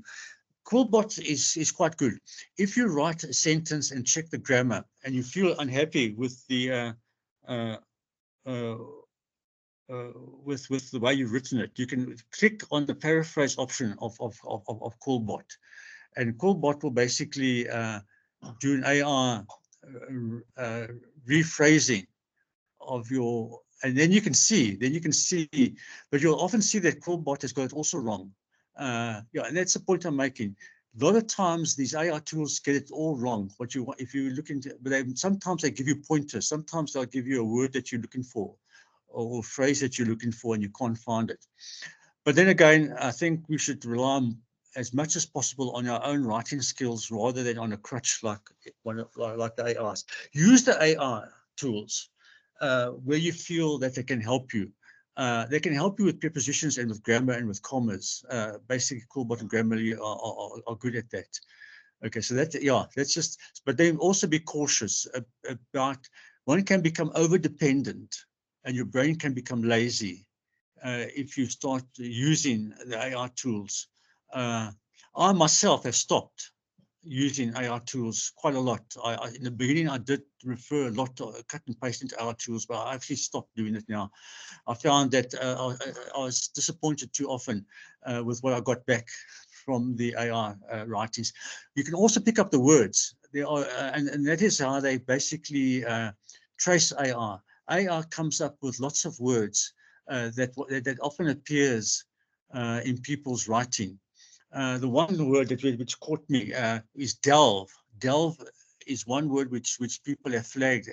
B: Quillbot is quite good. If you write a sentence and check the grammar and you feel unhappy with the with the way you've written it, you can click on the paraphrase option of Quillbot, and Quillbot will basically do an AI rephrasing of your, and then you can see, but you'll often see that Quillbot has got it also wrong. Yeah, and that's the point I'm making. A lot of times these AI tools get it all wrong. What you want, if you look into, but sometimes they give you pointers. Sometimes they'll give you a word that you're looking for, or a phrase that you're looking for, and you can't find it. But then again, I think we should rely on, as much as possible, on our own writing skills rather than on a crutch like the AIs. Use the AI tools where you feel that they can help you. They can help you with prepositions and with grammar and with commas. Basically, Quillbot and Grammarly are good at that. Okay, so that's just, but then also be cautious about, one can become over-dependent and your brain can become lazy if you start using the AI tools. I myself have stopped using AI tools quite a lot. In the beginning, I did refer a lot to cut and paste into AI tools, but I actually stopped doing it now. I found that I was disappointed too often with what I got back from the AI writings. You can also pick up the words. There are, and that is how they basically trace AI. AI comes up with lots of words that often appears in people's writing. The one word which caught me is delve. Delve is one word which people have flagged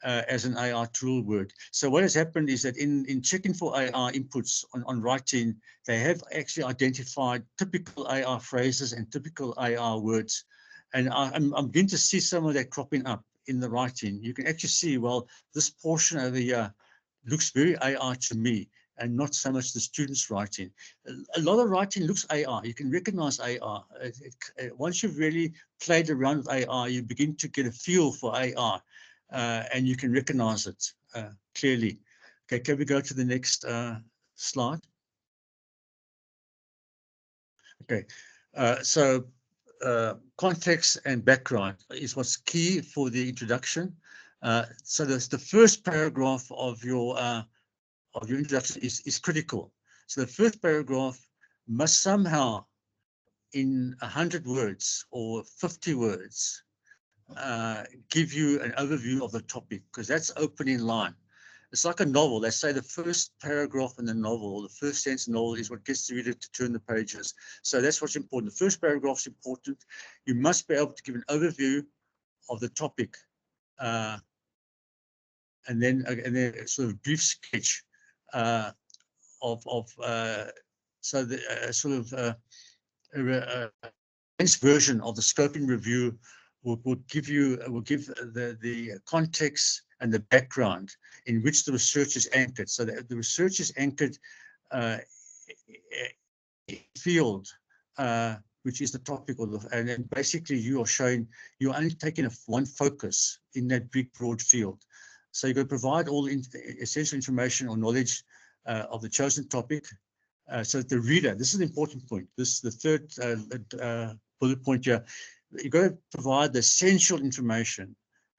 B: as an AI tool word. So what has happened is that in checking for AI inputs on writing, they have actually identified typical AI phrases and typical AI words And I'm beginning to see some of that cropping up in the writing. You can actually see, well, this portion over here looks very AI to me, and not so much the students' writing. A lot of writing looks AI. You can recognize AI. Once you've really played around with AI, you begin to get a feel for AI, and you can recognize it clearly. Okay, can we go to the next slide? Okay, so context and background is what's key for the introduction. So that's the first paragraph of your introduction is critical. So the first paragraph must somehow, in 100 words or 50 words, give you an overview of the topic, because that's opening line. It's like a novel. They say the first paragraph in the novel, or the first sentence in the novel, is what gets the reader to turn the pages. So that's what's important. The first paragraph is important. You must be able to give an overview of the topic, and then sort of a brief sketch of so the sort of this version of the scoping review will give the context and the background in which the research is anchored. So the research is anchored field, which is the topic of the, and then basically you are showing you're only taking one focus in that big broad field. So you're going to provide all the essential information or knowledge of the chosen topic, so that the reader, this is an important point, this is the third bullet point here, you've got to provide the essential information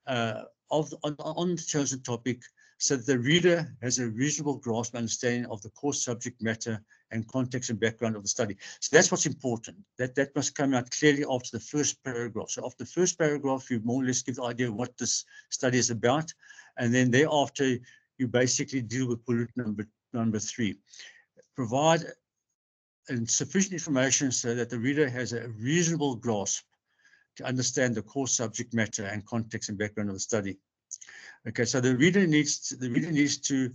B: on the chosen topic, so that the reader has a reasonable grasp and understanding of the core subject matter and context and background of the study. So that's what's important. That must come out clearly after the first paragraph. So after the first paragraph, you more or less give the idea of what this study is about, and then thereafter you basically deal with bullet number 3. Provide sufficient information so that the reader has a reasonable grasp to understand the core subject matter and context and background of the study. Okay, so the reader needs to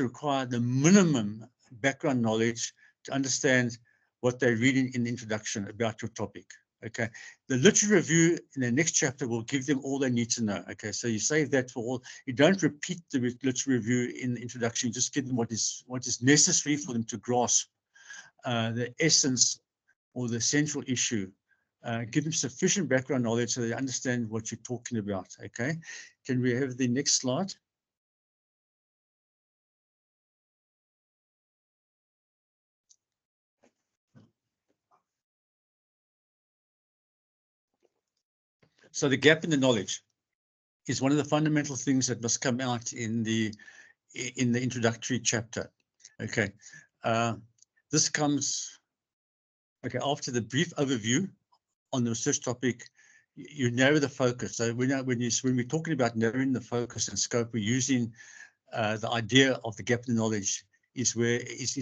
B: require the minimum background knowledge to understand what they're reading in the introduction about your topic. Okay, the literature review in the next chapter will give them all they need to know. Okay, so you save that for all. You don't repeat the literature review in the introduction. You just give them what is necessary for them to grasp the essence or the central issue. Give them sufficient background knowledge so they understand what you're talking about. Okay, can we have the next slide? So the gap in the knowledge is one of the fundamental things that must come out in the introductory chapter. Okay, this comes after the brief overview on the research topic. You narrow the focus. So when we're talking about narrowing the focus and scope, we're using the idea of the gap in the knowledge is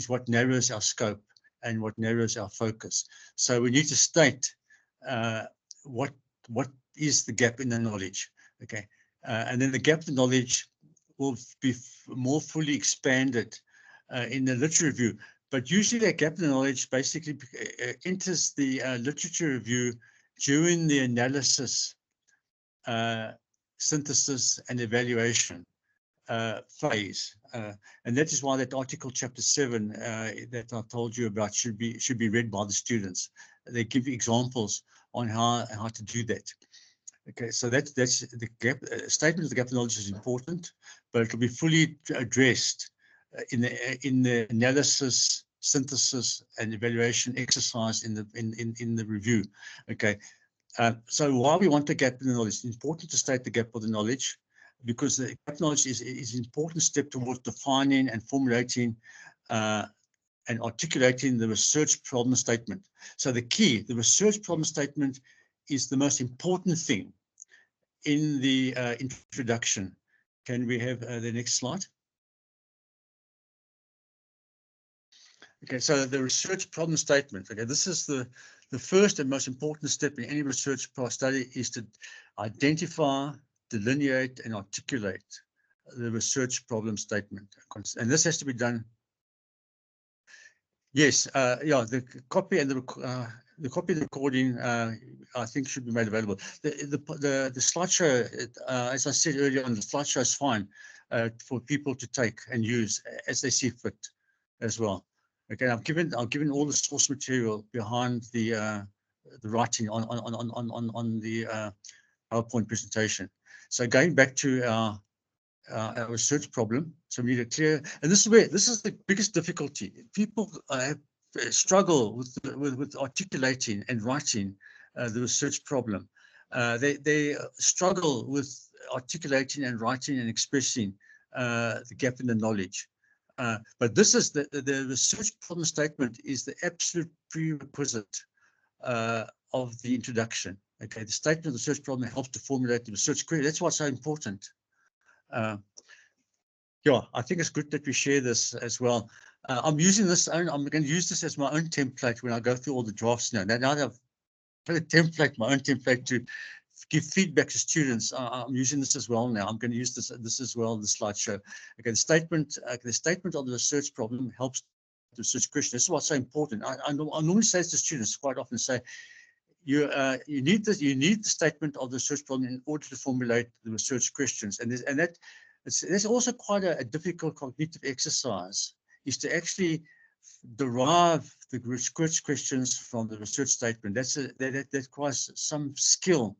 B: what narrows our scope and what narrows our focus. So we need to state what is the gap in the knowledge. Okay, and then the gap in the knowledge will be more fully expanded in the literature review. But usually that gap in the knowledge basically enters the literature review during the analysis, synthesis, and evaluation phase, and that is why that article chapter 7 that I told you about should be read by the students. They give examples on how to do that. Okay, so that's the gap. Statement of the gap of knowledge is important, but it will be fully addressed in the analysis, synthesis, and evaluation exercise in the review. Okay, so why we want the gap in the knowledge? It's important to state the gap of the knowledge, because the gap of knowledge is an important step towards defining and formulating and articulating the research problem statement. So the research problem statement is the most important thing in the introduction. Can we have the next slide? Okay, so the research problem statement. Okay, this is the first and most important step in any research study, is to identify, delineate, and articulate the research problem statement. And this has to be done. Yes, yeah, the copy and the the copy of the recording, I think, should be made available. The slideshow, as I said earlier on, the slideshow is fine for people to take and use as they see fit as well. Okay, I've given all the source material behind the writing on the PowerPoint presentation. So going back to our research problem, so we need a clear, and this is the biggest difficulty. People struggle with articulating and writing the research problem. They struggle with articulating and writing and expressing the gap in the knowledge. But this is the research problem statement is the absolute prerequisite of the introduction. Okay, the statement of the research problem helps to formulate the research query. That's what's so important. Yeah, I think it's good that we share this as well. I'm using this. I'm going to use this as my own template when I go through all the drafts now. Now I've got a template, my own template to give feedback to students. I'm using this as well now. I'm going to use this as well in the slideshow. Okay, the statement of the research problem helps the research question. This is what's so important. I normally say to students quite often, say, you need the statement of the research problem in order to formulate the research questions, and there's also quite a difficult cognitive exercise, is to actually derive the research questions from the research statement. That requires some skill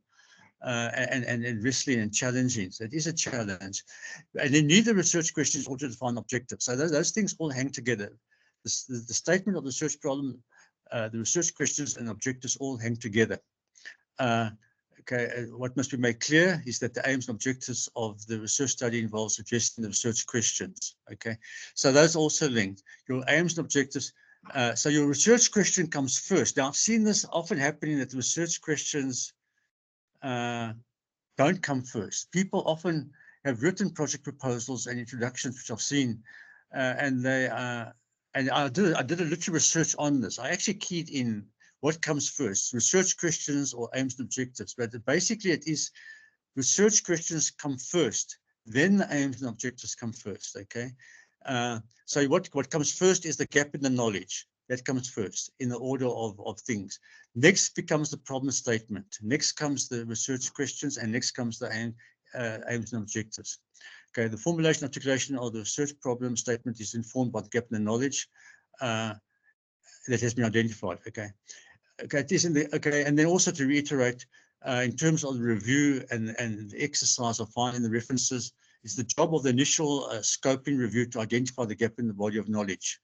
B: and wrestling and challenging. So it is a challenge, and you need the research questions in order to define objectives. So those things all hang together. The statement of the research problem, the research questions and objectives all hang together. Okay, what must be made clear is that the aims and objectives of the research study involve suggesting the research questions. Okay, so those also linked. Your aims and objectives. So your research question comes first. Now I've seen this often happening, that the research questions don't come first. People often have written project proposals and introductions, which I've seen, and I did a little research on this. I actually keyed in what comes first, research questions or aims and objectives. But basically it is research questions come first, then the aims and objectives come first, okay? So what comes first is the gap in the knowledge. That comes first in the order of things. Next becomes the problem statement. Next comes the research questions, and next comes the aims and objectives. Okay, the formulation, articulation of the research problem statement is informed by the gap in the knowledge that has been identified. Okay, it is in the and then also to reiterate, in terms of the review and the exercise of finding the references, is the job of the initial scoping review to identify the gap in the body of knowledge.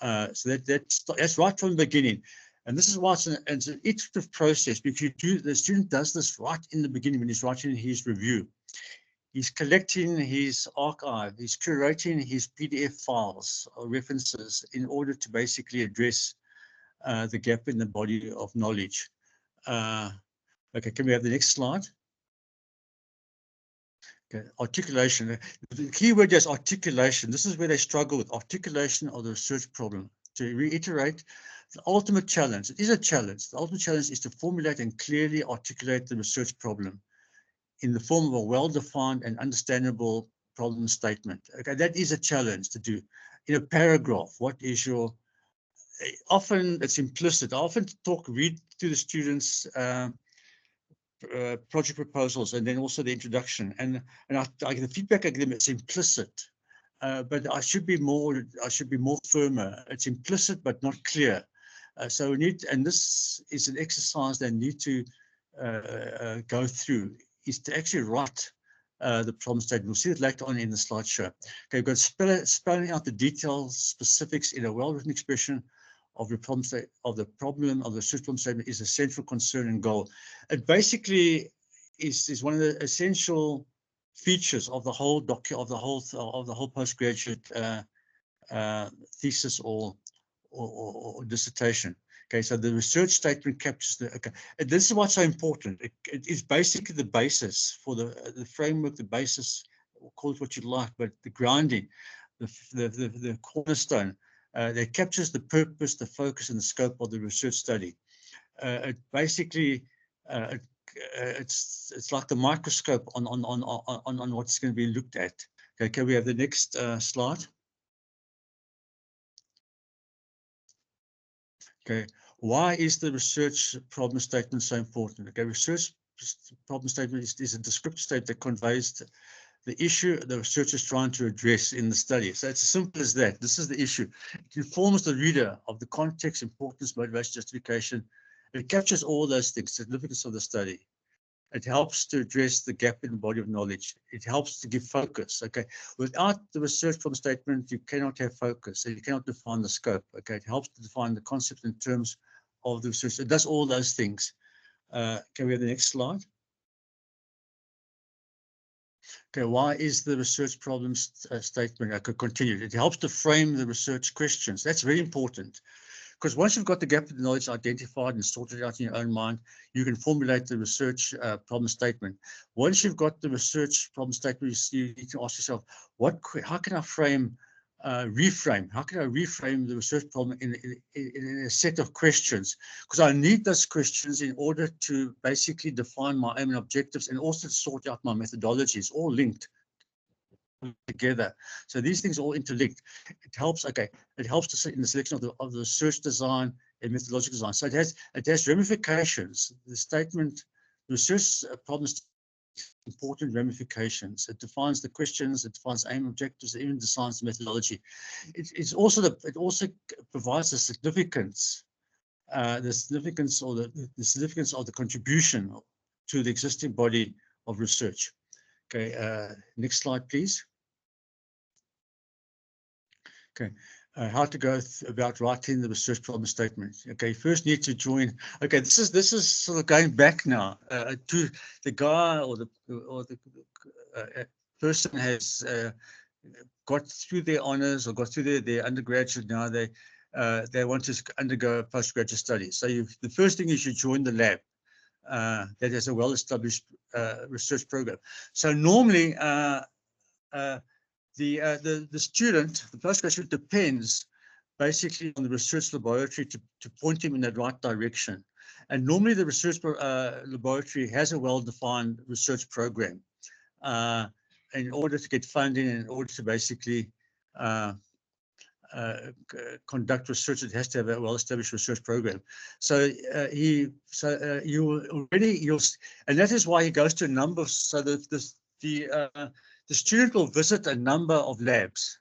B: So that's right from the beginning, and this is why it's an iterative process, because the student does this right in the beginning when he's writing his review. He's collecting his archive, he's curating his PDF files or references in order to basically address the gap in the body of knowledge. Okay, can we have the next slide? Okay, articulation. The key word is articulation. This is where they struggle with articulation of the research problem. To reiterate, the ultimate challenge, it is a challenge. The ultimate challenge is to formulate and clearly articulate the research problem in the form of a well-defined and understandable problem statement. Okay, that is a challenge to do. In a paragraph, what is your, often it's implicit. I often read to the students project proposals and then also the introduction, and the feedback I give them, it's implicit, but I should be more firmer. It's implicit but not clear. So we need, and this is an exercise they need to go through, is to actually write the problem statement. We'll see it later on in the slideshow. Okay, we've got spelling out the details, specifics in a well-written expression of the problem of the research problem statement is a central concern and goal. It basically is one of the essential features of the whole postgraduate thesis or dissertation. Okay, so the research statement captures the. Okay, and this is what's so important. It is basically the basis for the framework, the basis, call it what you like, but the grounding, the cornerstone. That captures the purpose, the focus, and the scope of the research study. It basically, it's like the microscope on what's going to be looked at. Okay, can we have the next slide? Okay, Why is the research problem statement so important? Okay, research problem statement is a descriptive statement that conveys the issue the researcher is trying to address in the study. So it's as simple as that. This is the issue. It informs the reader of the context, importance, motivation, justification. It captures all those things, the significance of the study. It helps to address the gap in the body of knowledge. It helps to give focus. Okay, without the research problem statement, you cannot have focus, and you cannot define the scope. Okay, it helps to define the concept in terms of the research. It does all those things. Can we have the next slide? Okay, why is the research problem statement? I could continue. It helps to frame the research questions. That's very important, because once you've got the gap in knowledge identified and sorted out in your own mind, you can formulate the research problem statement. Once you've got the research problem statement, you need to ask yourself, how can I reframe? How can I reframe the research problem in a set of questions? Because I need those questions in order to basically define my own objectives and also to sort out my methodologies, all linked together. So these things are all interlinked. It helps, okay, it helps to in the selection of the research design and methodological design. So it has ramifications. The statement, the research problems, important ramifications. It defines the questions, it defines aim, objectives, it even defines the methodology. It also provides the significance or the significance of the contribution to the existing body of research. Okay, next slide, please. Okay, how to go about writing the research problem statement. Okay, first need to join. Okay, this is sort of going back now to the guy or the person has got through their honors or got through their undergraduate. Now they want to undergo postgraduate studies. So the first thing is you join the lab that has a well-established research program. So normally the student, the postgraduate, depends basically on the research laboratory to point him in the right direction. And normally the research laboratory has a well-defined research program in order to get funding and in order to basically conduct research. It has to have a well-established research program. So and that is why he goes to a number of, so that the student will visit a number of labs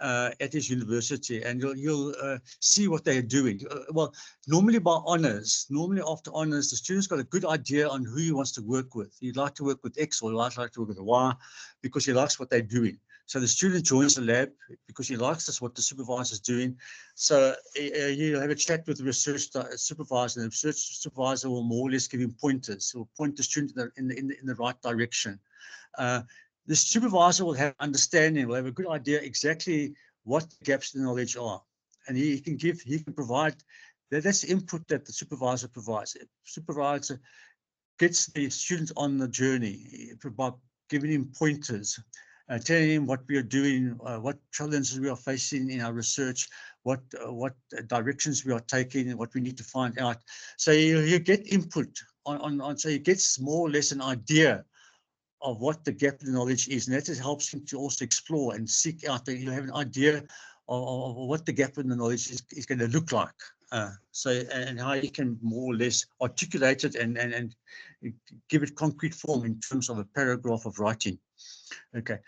B: at his university, and you'll see what they're doing. Well, normally by honors, normally after honors, the student's got a good idea on who he wants to work with. He'd like to work with X or he'd like to work with Y because he likes what they're doing. So the student joins the lab because he likes what the supervisor is doing. So he'll have a chat with the research supervisor, and the research supervisor will more or less give him pointers. He'll point the student in the right direction. The supervisor will have understanding, will have a good idea exactly what the gaps in knowledge are. And he can provide, that's input that the supervisor provides. The supervisor gets the student on the journey by giving him pointers, telling him what we are doing, what challenges we are facing in our research, what directions we are taking, and what we need to find out. So you get input on, so he gets more or less an idea of what the gap in knowledge is, and that helps him to also explore and seek out. You have an idea of what the gap in the knowledge is going to look like. And how you can more or less articulate it and give it concrete form in terms of a paragraph of writing. Okay.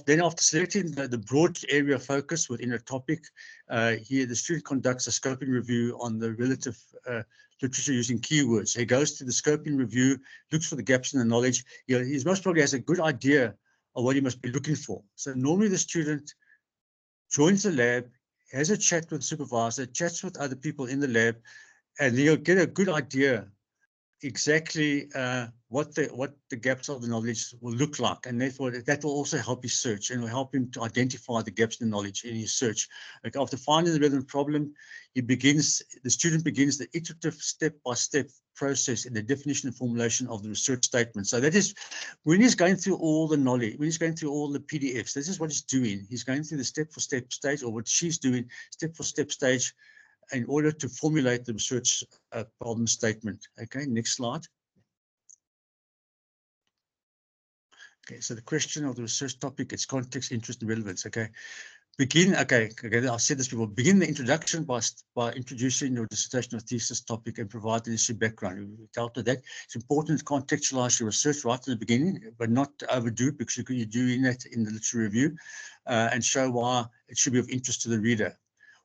B: Then after selecting the broad area of focus within a topic, here the student conducts a scoping review on the relative literature using keywords. He goes to the scoping review, looks for the gaps in the knowledge. He most probably has a good idea of what he must be looking for. So normally the student joins the lab, has a chat with the supervisor, chats with other people in the lab, and he'll get a good idea exactly what the gaps of the knowledge will look like, and therefore that will also help his search and will help him to identify the gaps in the knowledge in his search. Okay, after finding the relevant problem, the student begins the iterative step-by-step process in the definition and formulation of the research statement. So that is when he's going through all the knowledge, when he's going through all the PDFs, this is what he's doing. He's going through the step-for-step stage, or what she's doing, step-for-step stage, in order to formulate the research problem statement. Okay, next slide. Okay, so the question of the research topic, its context, interest, and relevance. Okay, begin, okay, I've said this before, begin the introduction by introducing your dissertation or thesis topic and provide the necessary background. We dealt with that. It's important to contextualize your research right at the beginning, but not overdo it, because you're doing that in the literature review, and show why it should be of interest to the reader.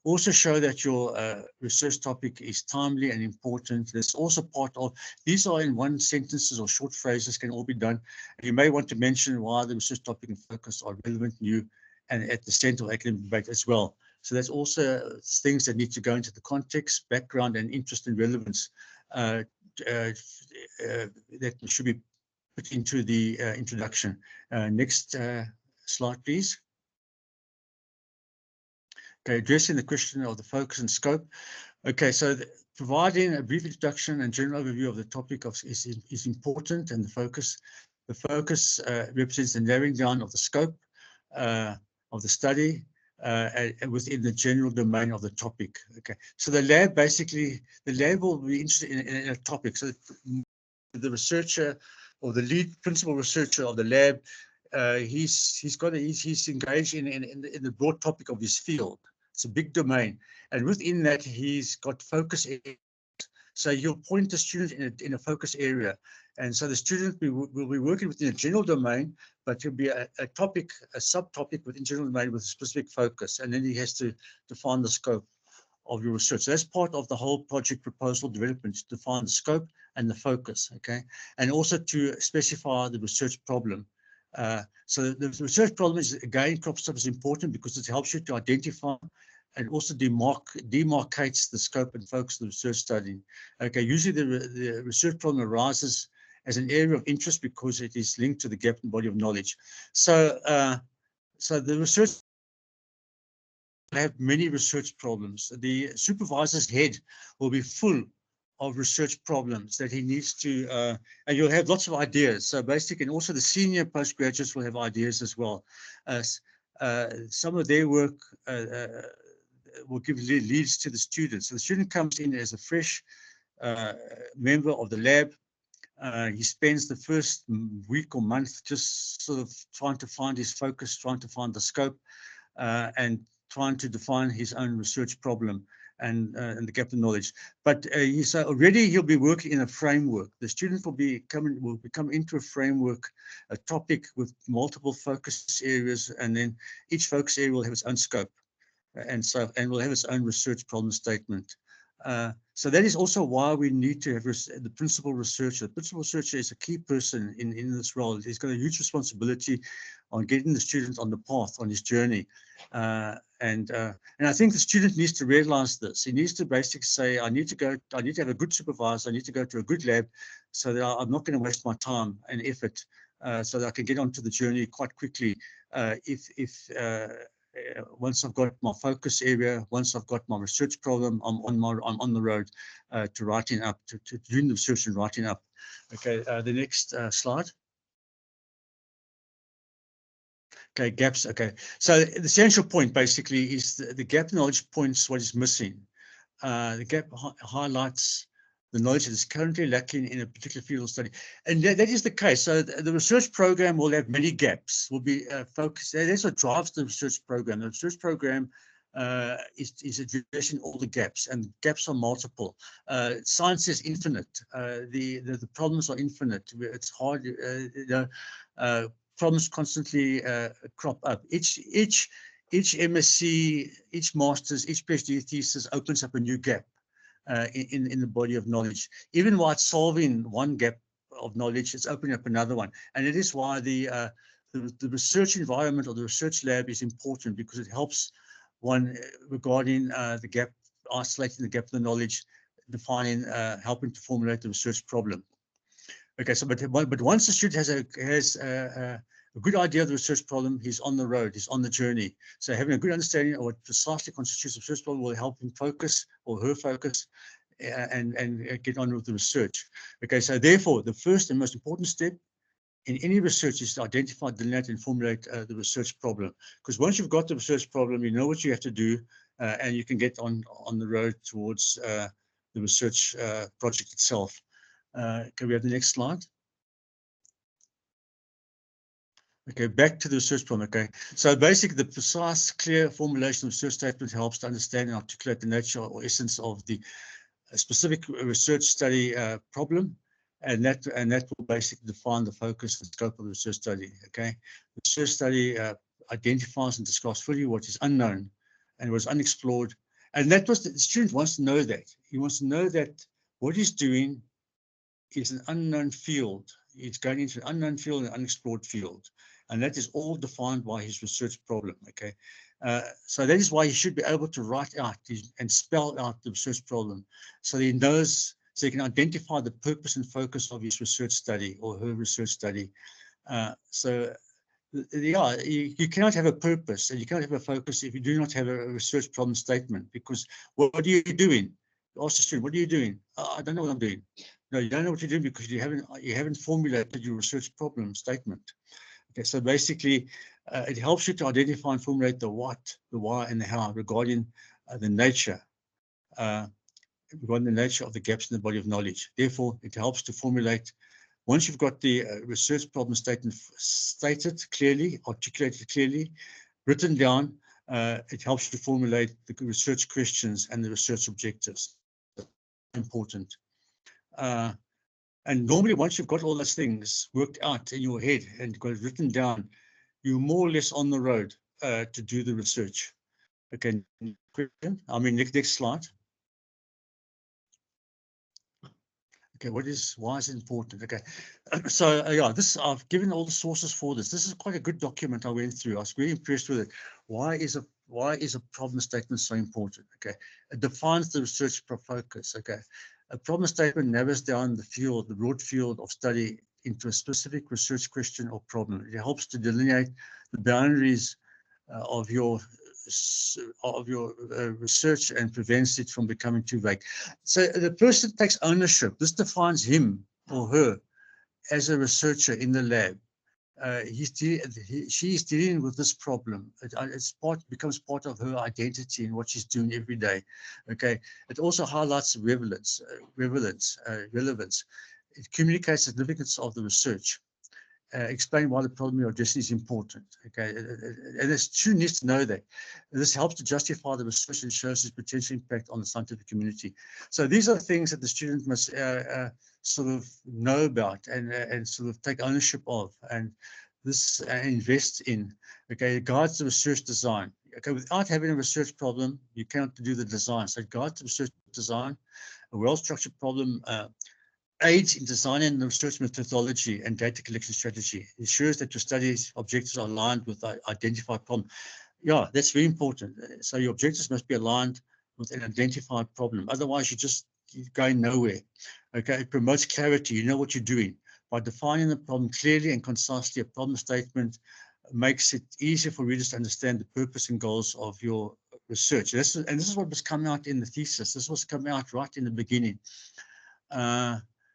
B: Also show that your research topic is timely and important. That's also part of, these are in one sentences or short phrases, can all be done. You may want to mention why the research topic and focus are relevant, new, and at the center of academic debate as well. So that's also things that need to go into the context, background, and interest and relevance that should be put into the introduction. Next slide, please. Okay, addressing the question of the focus and scope. Okay, so providing a brief introduction and general overview of the topic is important, and the focus represents the narrowing down of the scope of the study within the general domain of the topic. Okay, so the lab will be interested in a topic. So the researcher or the lead principal researcher of the lab, he's engaged in the broad topic of his field. It's a big domain, and within that he's got focus areas. So you'll point the student in a focus area, and so the student will be working within a general domain, but it'll be a topic, a subtopic within general domain with a specific focus, and then he has to define the scope of your research. So that's part of the whole project proposal development, to define the scope and the focus, okay, and also to specify the research problem. So the research problem is, again, crops up is important because it helps you to identify and also demarcates the scope and focus of the research study. Okay, usually the research problem arises as an area of interest because it is linked to the gap in body of knowledge. So, so the research will have many research problems. The supervisor's head will be full of research problems that he needs to, and you'll have lots of ideas. So basically, and also the senior postgraduates will have ideas as well. Some of their work will give leads to the student. So the student comes in as a fresh member of the lab. He spends the first week or month just sort of trying to find his focus, trying to find the scope, and trying to define his own research problem and the gap in knowledge. But so already he'll be working in a framework. The student will become into a framework, a topic with multiple focus areas, and then each focus area will have its own scope, and will have its own research problem statement. So that is also why we need to have the principal researcher. The principal researcher is a key person in this role. He's got a huge responsibility on getting the student on the path, on his journey. And I think the student needs to realize this. He needs to basically say, I need to have a good supervisor, I need to go to a good lab, so that I'm not going to waste my time and effort, so that I can get onto the journey quite quickly. Once I've got my focus area, once I've got my research problem, I'm on the road to writing up, to doing the research and writing up. Okay, the next slide. Okay, gaps. Okay, so the essential point basically is the gap knowledge points what is missing. The gap highlights the knowledge that is currently lacking in a particular field of study. And that is the case. So the research program will have many gaps, will be focused. That's what drives the research program. The research program is addressing all the gaps, and gaps are multiple. Science is infinite. The problems are infinite. It's hard, problems constantly crop up. Each MSc, each master's, each PhD thesis opens up a new gap in the body of knowledge. Even while it's solving one gap of knowledge, it's opening up another one. And it is why the research environment or the research lab is important, because it helps one regarding the gap, isolating the gap of the knowledge, defining, helping to formulate the research problem. Okay, so but once the student has a good idea of the research problem, he's on the road, he's on the journey. So having a good understanding of what precisely constitutes the research problem will help him focus, or her focus, and get on with the research. Okay, so therefore, the first and most important step in any research is to identify, delineate, and formulate the research problem. Because once you've got the research problem, you know what you have to do, and you can get on the road towards the research project itself. Can we have the next slide? Okay, back to the research problem. Okay, so basically the precise, clear formulation of research statement helps to understand and articulate the nature or essence of the specific research study problem, and that will basically define the focus and scope of the research study. Okay, the research study identifies and describes fully what is unknown and was unexplored, and that was the student wants to know that. He wants to know that what he's doing is an unknown field. It's going into an unknown field, an unexplored field, and that is all defined by his research problem. Okay, so that is why he should be able to write out and spell out the research problem, so he knows, so he can identify the purpose and focus of his research study or her research study. Yeah, you cannot have a purpose and you cannot have a focus if you do not have a research problem statement, because what are you doing? You ask the student, what are you doing? I don't know what I'm doing. No, you don't know what you're doing because you haven't formulated your research problem statement. Okay, so basically, it helps you to identify and formulate the what, the why, and the how regarding the nature of the gaps in the body of knowledge. Therefore, it helps to formulate. Once you've got the research problem statement stated clearly, articulated clearly, written down, it helps you to formulate the research questions and the research objectives. Important. And normally, once you've got all those things worked out in your head and got it written down, you're more or less on the road to do the research. Okay, question. I mean, next slide. Okay, why is it important? Okay, so yeah, I've given all the sources for this. This is quite a good document I went through. I was very impressed with it. Why is a problem statement so important? Okay, it defines the research focus. Okay, a problem statement narrows down the broad field of study into a specific research question or problem. It helps to delineate the boundaries of your research and prevents it from becoming too vague. So the person takes ownership. This defines him or her as a researcher in the lab. She's dealing with this problem. Becomes part of her identity and what she's doing every day. Okay. It also highlights relevance. It communicates the significance of the research. Explain why the problem you're addressing is important. Okay, and the student needs to know that. This helps to justify the research and shows its potential impact on the scientific community. So these are things that the student must sort of know about and sort of take ownership of, and this invest in. Okay, it guides the research design. Okay, without having a research problem, you cannot do the design. So it guides the research design. A well-structured problem aids in designing the research methodology and data collection strategy. It ensures that your study's objectives are aligned with the identified problem. Yeah, that's very important. So your objectives must be aligned with an identified problem. Otherwise, you're going nowhere. Okay, it promotes clarity. You know what you're doing. By defining the problem clearly and concisely, a problem statement makes it easier for readers to understand the purpose and goals of your research. This is what was coming out in the thesis. This was coming out right in the beginning.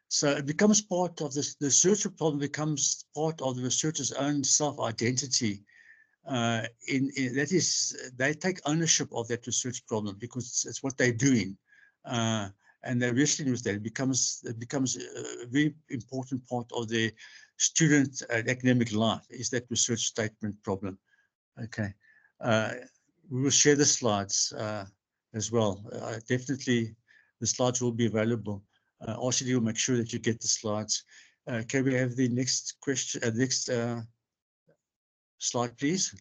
B: So it becomes part of the researcher problem, becomes part of the researcher's own self-identity. That is, they take ownership of that research problem because it's what they're doing, and they're wrestling with that. It becomes a very important part of their student academic life, is that research statement problem. Okay, we will share the slides as well. Definitely, the slides will be available. RCD will make sure that you get the slides. Can we have the next question, next slide, please?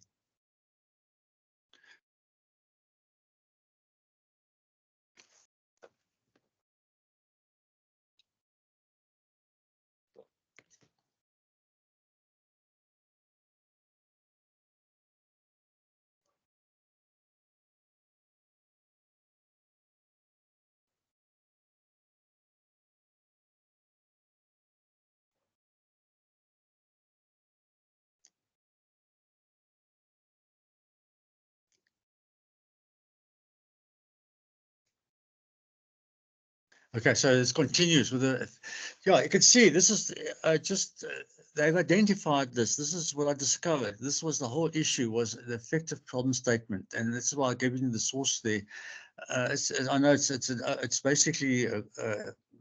B: Okay, so this continues with yeah, you can see this is they've identified this. This is what I discovered. This was the whole issue, was the effective problem statement, and this is why I gave you the source there. I know it's basically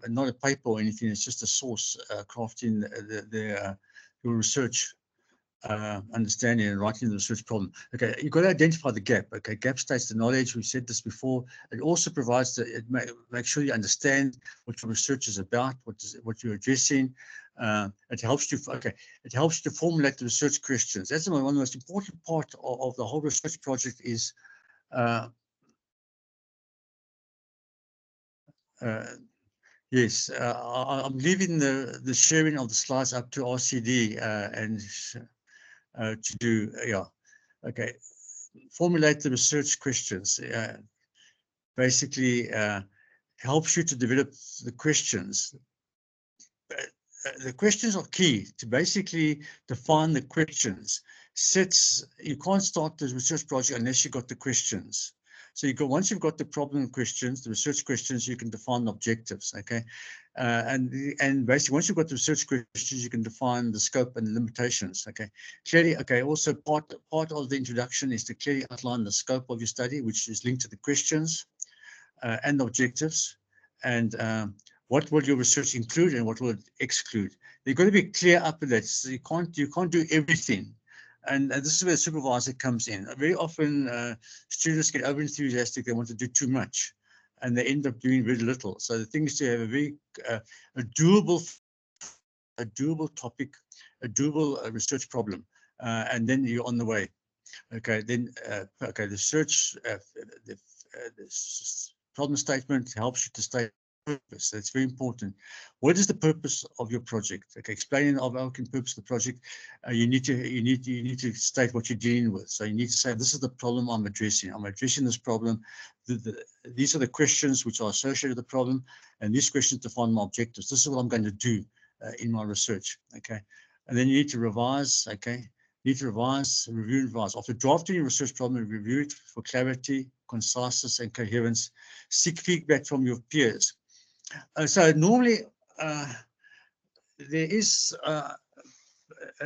B: not a paper or anything. It's just a source crafting your research. understanding and writing the research problem. Okay, you've got to identify the gap. Okay, gap states the knowledge. We've said this before. It also provides make sure you understand what your research is about, what you're addressing. It helps you. Okay, it helps you to formulate the research questions. That's one of the most important part of the whole research project is. Yes, I'm leaving the sharing of the slides up to RCD and to do, yeah, okay. Formulate the research questions. Basically, helps you to develop the questions. The questions are key to basically define the questions. You can't start the research project unless you got the questions. So once you've got the problem questions, the research questions, you can define the objectives, okay? And basically, once you've got the research questions, you can define the scope and the limitations, okay? Clearly, okay, also part of the introduction is to clearly outline the scope of your study, which is linked to the questions and the objectives, and what will your research include and what will it exclude. You've got to be clear up with that. So you can't do everything. And this is where the supervisor comes in. Very often, students get over-enthusiastic. They want to do too much, and they end up doing very little. So the thing is to have a very a doable topic, a doable research problem, and then you're on the way. Okay, then okay, the search, the problem statement helps you to state purpose. That's very important. What is the purpose of your project? Okay, explaining the overarching purpose of the project. You need to state what you're dealing with. So you need to say, this is the problem I'm addressing. I'm addressing this problem. These are the questions which are associated with the problem, and these questions define my objectives. This is what I'm going to do in my research. Okay, and then you need to revise. Okay. Need to revise, review and revise. After drafting your research problem, review it for clarity, conciseness, and coherence. Seek feedback from your peers. So normally, there is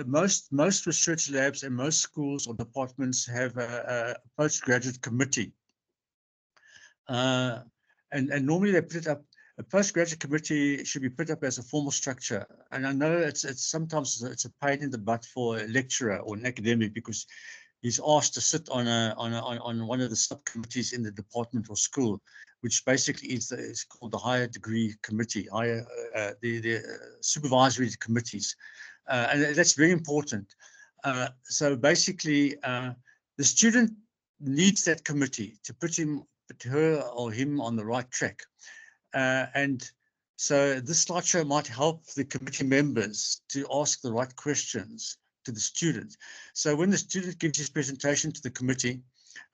B: most research labs and most schools or departments have a postgraduate committee, and normally they put it up. A postgraduate committee should be put up as a formal structure, and I know it's sometimes it's a pain in the butt for a lecturer or an academic because he's asked to sit on one of the subcommittees in the department or school, which basically is called the higher degree committee, the supervisory committees, and that's very important. So basically, the student needs that committee to put her or him on the right track. And so this slideshow might help the committee members to ask the right questions to the student. So when the student gives his presentation to the committee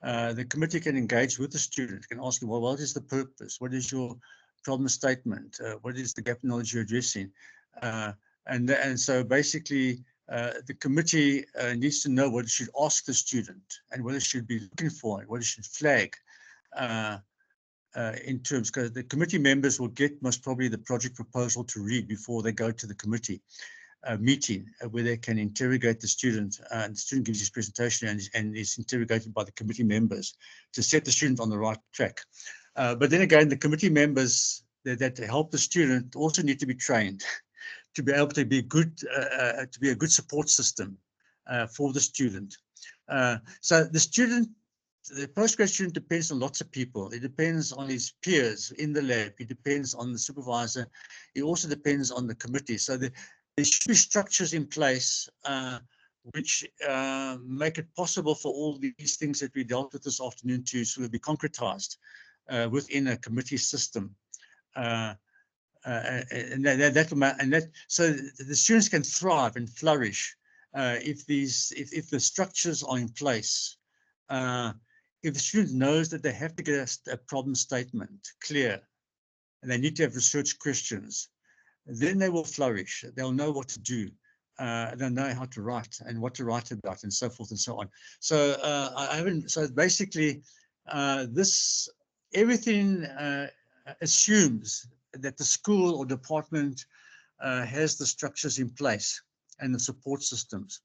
B: can engage with the student, can ask him, well, what is the purpose? What is your problem statement? What is the gap in knowledge you're addressing? And so basically, the committee needs to know what it should ask the student and what it should be looking for and what it should flag. In terms, because the committee members will get most probably the project proposal to read before they go to the committee meeting where they can interrogate the student. And the student gives his presentation and is interrogated by the committee members to set the student on the right track. But then again, the committee members that help the student also need to be trained to be able to be good, to be a good support system for the student. So the postgrad student depends on lots of people. It depends on his peers in the lab. It depends on the supervisor. It also depends on the committee. So there should be structures in place which make it possible for all these things that we dealt with this afternoon to sort of be concretized within a committee system. So the students can thrive and flourish if the structures are in place. If the student knows that they have to get a problem statement clear and they need to have research questions, then they will flourish. They'll know what to do. They'll know how to write and what to write about and so forth and so on. So so basically everything assumes that the school or department has the structures in place and the support systems.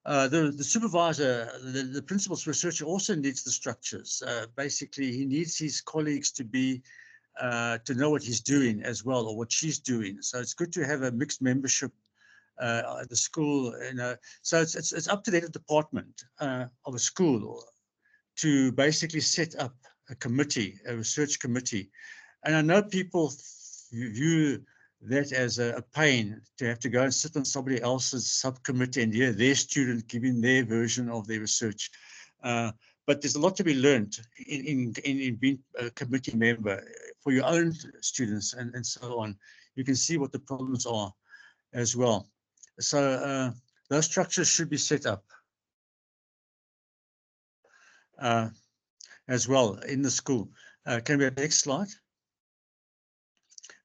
B: The supervisor, the principal's researcher also needs the structures. Basically, he needs his colleagues to know what he's doing as well, or what she's doing. So it's good to have a mixed membership at the school, so it's up to the department of a school to basically set up a committee, a research committee. And I know people view that as a pain to have to go and sit on somebody else's subcommittee and hear their student giving their version of their research. But there's a lot to be learned in being a committee member for your own students and so on. You can see what the problems are as well. So those structures should be set up as well in the school. Can we have the next slide?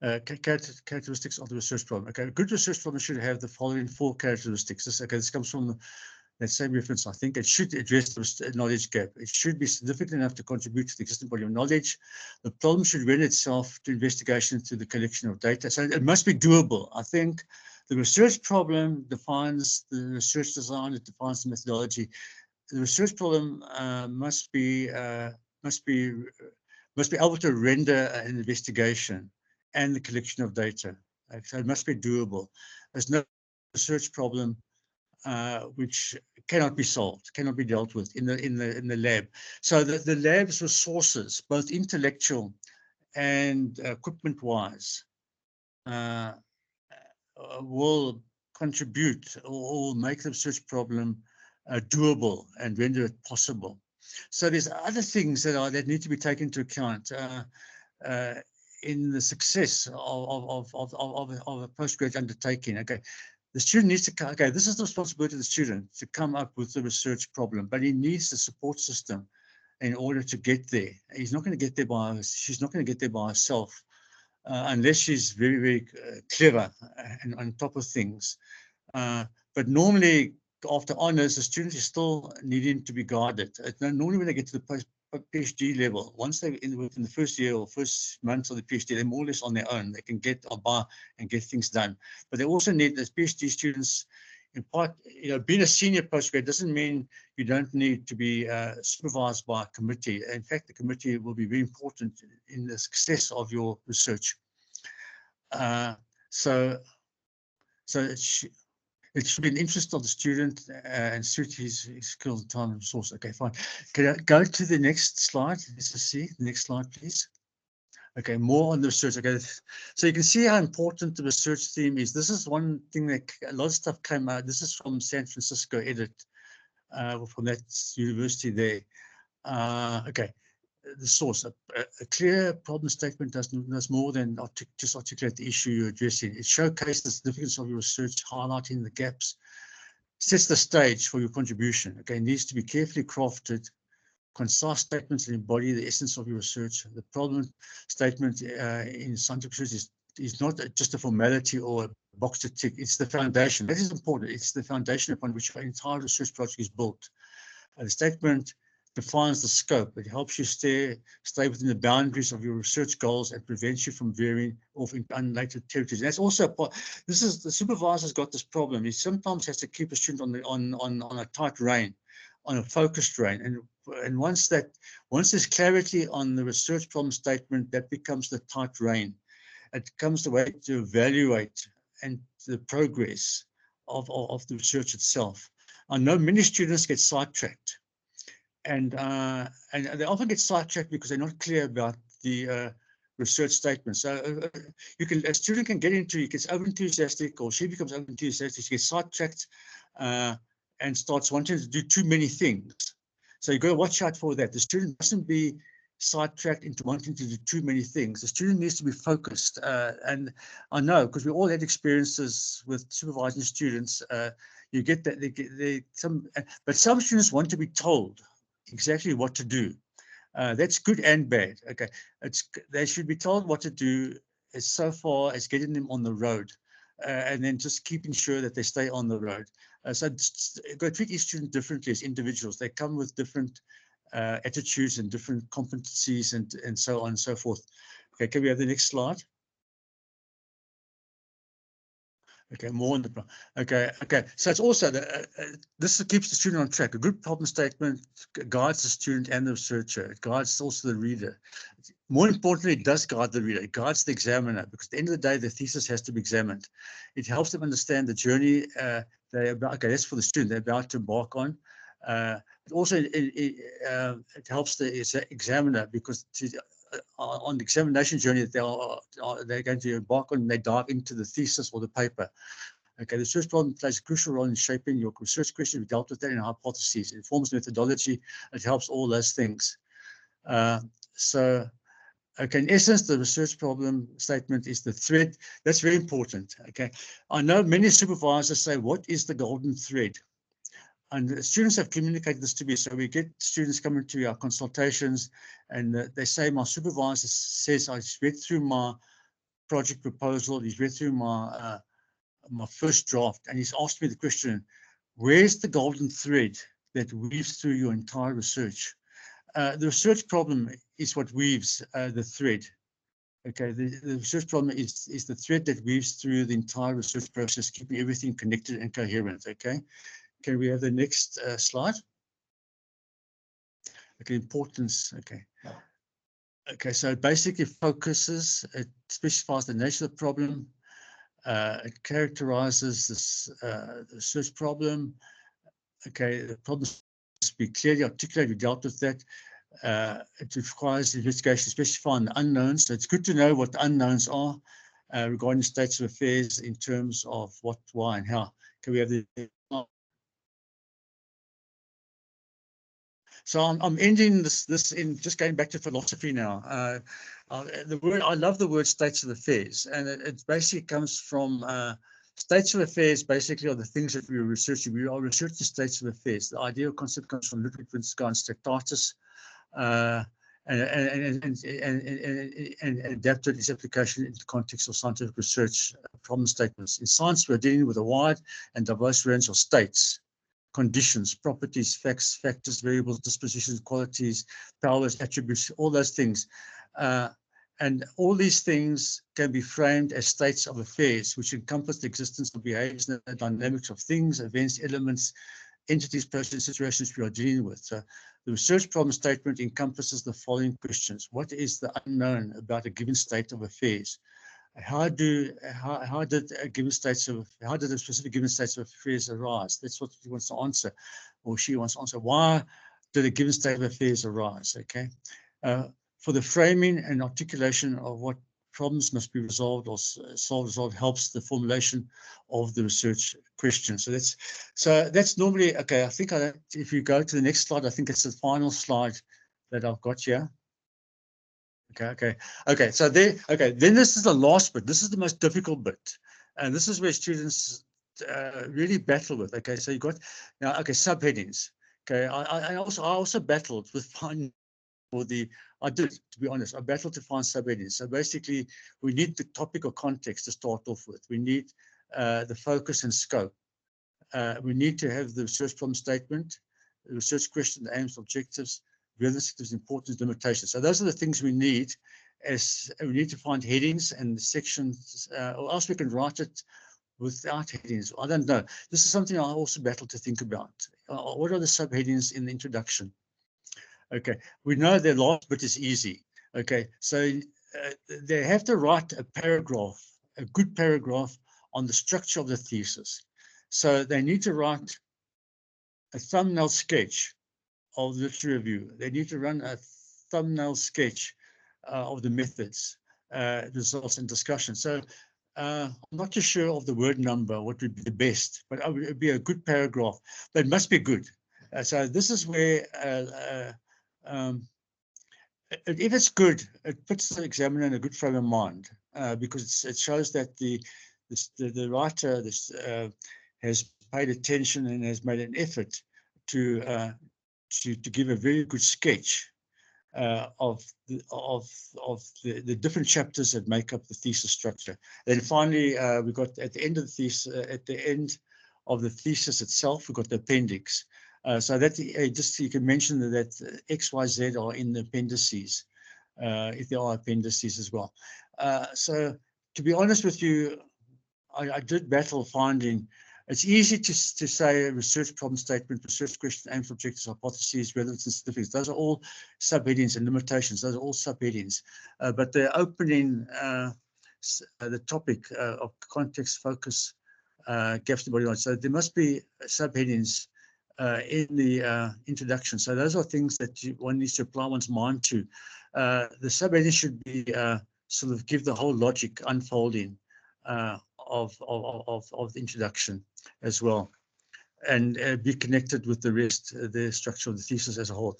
B: Characteristics of the research problem. Okay, a good research problem should have the following 4 characteristics. This comes from that same reference. I think it should address the knowledge gap. It should be significant enough to contribute to the existing body of knowledge. The problem should lend itself to investigation through the collection of data. So it must be doable. I think the research problem defines the research design, it defines the methodology. The research problem must be able to render an investigation and the collection of data. So it must be doable. There's no research problem which cannot be solved, cannot be dealt with in the lab. So the lab's resources, both intellectual and equipment-wise, will contribute or make the research problem doable and render it possible. So there's other things that need to be taken into account in the success of a postgraduate undertaking. Okay, the student needs to, okay, this is the responsibility of the student to come up with the research problem, but he needs the support system in order to get there. He's not going to get there by, she's not going to get there by herself unless she's very, very clever and on top of things. But normally after honors, the student is still needing to be guided. Normally when they get to the PhD level, once they're within the first year or first month of the PhD, they're more or less on their own. They can get or buy and get things done. But they also need, as PhD students, in part, being a senior postgrad doesn't mean you don't need to be supervised by a committee. In fact, the committee will be very important in the success of your research. So it should be an interest of the student and suit his skills and time and resource. Okay, fine. Can I go to the next slide? Let's just see the next slide, please. Okay, more on the research. Okay, so you can see how important the research theme is. This is one thing that a lot of stuff came out. This is from San Francisco Edit, from that university there. Okay, the source. A clear problem statement does more than just articulate the issue you're addressing. It showcases the significance of your research, highlighting the gaps, sets the stage for your contribution. Okay, it needs to be carefully crafted, concise statements that embody the essence of your research. The problem statement in scientific research is not just a formality or a box to tick. It's the foundation. That is important. It's the foundation upon which your entire research project is built. The statement defines the scope. It helps you stay within the boundaries of your research goals and prevents you from veering off in unrelated territories. And that's also a part. This is the supervisor's got this problem. He sometimes has to keep a student on a tight rein, on a focused rein. And once there's clarity on the research problem statement, that becomes the tight rein. It becomes the way to evaluate and the progress of the research itself. I know many students get sidetracked. And they often get sidetracked because they're not clear about the research statement. So a student can get into, he gets over enthusiastic, or she becomes over enthusiastic, she gets sidetracked and starts wanting to do too many things. So you've got to watch out for that. The student mustn't be sidetracked into wanting to do too many things. The student needs to be focused. And I know, because we all had experiences with supervising students, you get that but some students want to be told exactly what to do. That's good and bad. Okay, they should be told what to do as so far as getting them on the road, and then just keeping sure that they stay on the road. So you've got to treat each student differently as individuals. They come with different attitudes and different competencies and so on and so forth. Okay, can we have the next slide? Okay, more on the okay. So it's also this keeps the student on track. A good problem statement guides the student and the researcher. It guides also the reader. More importantly, it does guide the reader. It guides the examiner, because at the end of the day, the thesis has to be examined. It helps them understand the journey they're about. Okay, that's for the student they're about to embark on. But also, it helps the examiner, because on the examination journey that they're going to embark on, they dive into the thesis or the paper. Okay, the research problem plays a crucial role in shaping your research question. We dealt with that in hypotheses. It informs methodology. It helps all those things. So, okay, in essence, the research problem statement is the thread. That's very important. Okay, I know many supervisors say, "What is the golden thread?" And the students have communicated this to me. So we get students coming to our consultations, and they say, "My supervisor says I read through my project proposal. He's read through my my first draft, and he's asked me the question, where's the golden thread that weaves through your entire research?" The research problem is what weaves the thread. Okay, the research problem is the thread that weaves through the entire research process, keeping everything connected and coherent. Okay, can we have the next slide? Okay, importance. Okay, so it basically focuses, it specifies the nature of the problem, it characterizes this the research problem. Okay, the problem must be clearly articulated. We dealt with that. It requires investigation, specifying the unknowns. So it's good to know what the unknowns are regarding states of affairs in terms of what, why, and how. Can we have the? So I'm ending this in just going back to philosophy now. The word, I love the word states of affairs, and it basically comes from states of affairs. Basically, are the things that we are researching. We are researching states of affairs. The idea of concept comes from Ludwig Wittgenstein's Tractatus, and adapted its application into the context of scientific research problem statements. In science, we are dealing with a wide and diverse range of states, conditions, properties, facts, factors, variables, dispositions, qualities, powers, attributes, all those things. And all these things can be framed as states of affairs, which encompass the existence of behaviors and the dynamics of things, events, elements, entities, persons, situations we are dealing with. So the research problem statement encompasses the following questions. What is the unknown about a given state of affairs? How did a specific given state of affairs arise? That's what he wants to answer, or she wants to answer. Why did a given state of affairs arise? Okay, for the framing and articulation of what problems must be resolved or resolved helps the formulation of the research question. So that's normally okay. I think if you go to the next slide, I think it's the final slide that I've got here. Okay. So then this is the last bit. This is the most difficult bit, and this is where students really battle with. Okay, so you got now. Okay, subheadings. Okay, I also battled with finding for the. I did, to be honest. I battled to find subheadings. So basically, we need the topic or context to start off with. We need the focus and scope. We need to have the research problem statement, the research question, the aims, objectives, relatives, importance, limitations. So those are the things we need. As we need to find headings and sections, or else we can write it without headings. I don't know. This is something I also battle to think about. What are the subheadings in the introduction? Okay, we know the last bit is easy. Okay, so they have to write a paragraph, a good paragraph on the structure of the thesis. So they need to write a thumbnail sketch of the literature review. They need to run a thumbnail sketch of the methods, results, and discussion. So I'm not too sure of the word number, what would be the best, but it would be a good paragraph, but it must be good. So this is where, if it's good, it puts the examiner in a good frame of mind, because it shows that the writer has paid attention and has made an effort to give a very good sketch of the different chapters that make up the thesis structure. Then finally, we got at the end of the thesis, itself, we got the appendix. So that just you can mention that X, Y, Z are in the appendices, if there are appendices as well. So to be honest with you, I did battle finding. It's easy to say research problem statement, research question, aims, objectives, hypotheses, relevance, and significance. Those are all subheadings and limitations. Those are all subheadings. But the opening, the topic of context, focus, gaps in body knowledge. So there must be subheadings in the introduction. So those are things that one needs to apply one's mind to. The subheading should be sort of give the whole logic unfolding of the introduction as well, and be connected with the rest, the structure of the thesis as a whole.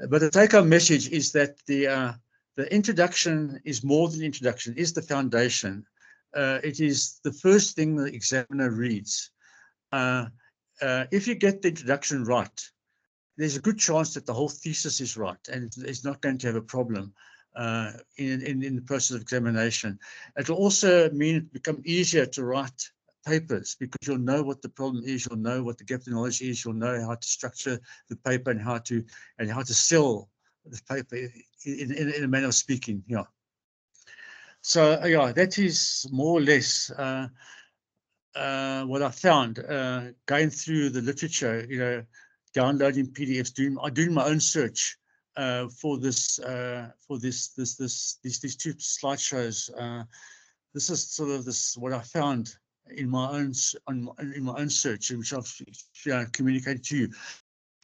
B: But the take-home message is that the introduction is more than introduction, is the foundation. It is the first thing the examiner reads. If you get the introduction right, there's a good chance that the whole thesis is right and it's not going to have a problem in the process of examination. It'll also mean it become easier to write papers because you'll know what the problem is, you'll know what the gap in knowledge is, you'll know how to structure the paper and how to sell the paper in a manner of speaking. Yeah. So yeah, that is more or less what I found going through the literature, you know, downloading PDFs, doing my own search for these two slideshows. This is sort of what I found in my own search, which I've communicated to you.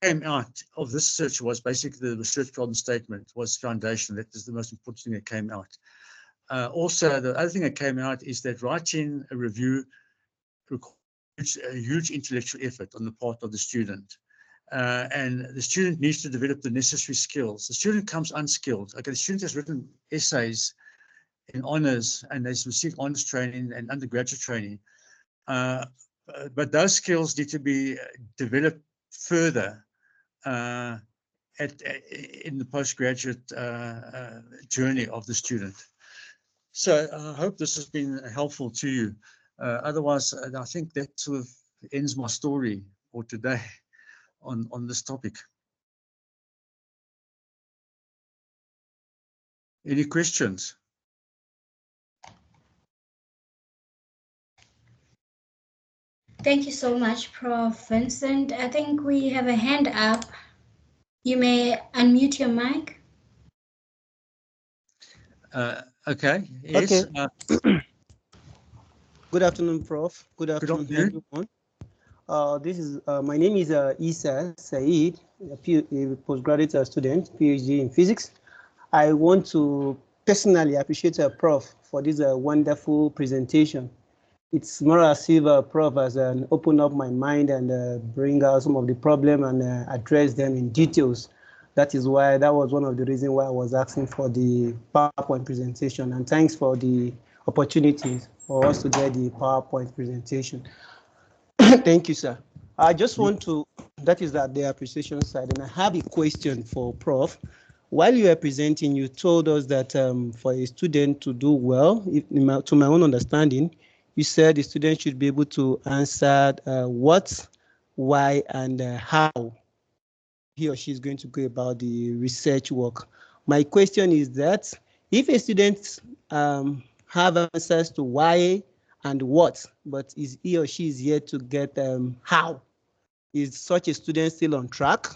B: Came out of this search was basically the research problem statement was foundation. That is the most important thing that came out. Also, the other thing that came out is that writing a review requires a huge intellectual effort on the part of the student. And the student needs to develop the necessary skills. The student comes unskilled. Okay, the student has written essays in honours and has received honours training and undergraduate training. But those skills need to be developed further in the postgraduate journey of the student. So I hope this has been helpful to you. Otherwise, I think that sort of ends my story for today on this topic. Any questions?
C: Thank you so much, Prof. Vincent. I think we have a hand up. You may unmute your mic.
B: Okay. Yes.
D: Okay. Good afternoon, Prof. Good afternoon, everyone. My name is Isa Saeed, a postgraduate student, PhD in physics. I want to personally appreciate Prof for this wonderful presentation. It's more as if Prof has opened up my mind and bring out some of the problem and address them in details. That was one of the reasons why I was asking for the PowerPoint presentation. And thanks for the opportunity for us to get the PowerPoint presentation. Thank you, sir. I just want to, that is at the appreciation side, and I have a question for Prof. While you were presenting, you told us that for a student to do well, to my own understanding, you said the student should be able to answer what, why, and how he or she is going to go about the research work. My question is that if a student have answers to why and what, but he or she is yet to get how, is such a student still on track?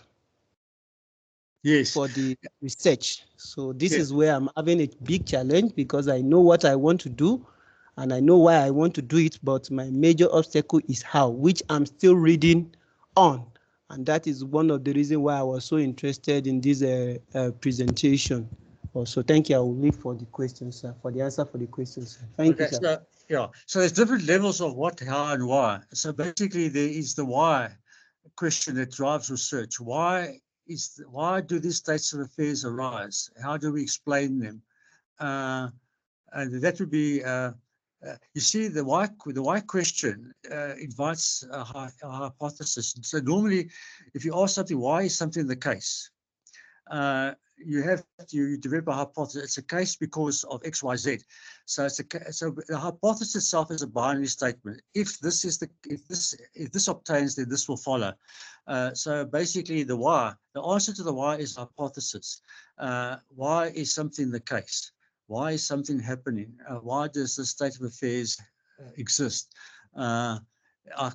B: Yes.
D: For the research? So this is where I'm having a big challenge because I know what I want to do and I know why I want to do it, but my major obstacle is how, which I'm still reading on. And that is one of the reasons why I was so interested in this presentation. Also, thank you. I will wait for the questions, sir, for the answer for the questions. Thank you, sir.
B: So there's different levels of what, how, and why. So basically, there is the why question that drives research. Why do these states of affairs arise? How do we explain them? And that would be, you see, the why question invites a hypothesis. So normally, if you ask something, why is something the case? You develop a hypothesis. It's a case because of X, Y, Z. So the hypothesis itself is a binary statement. If this obtains, then this will follow. So basically, the answer to the why is hypothesis. Why is something the case? Why is something happening? Why does the state of affairs exist. I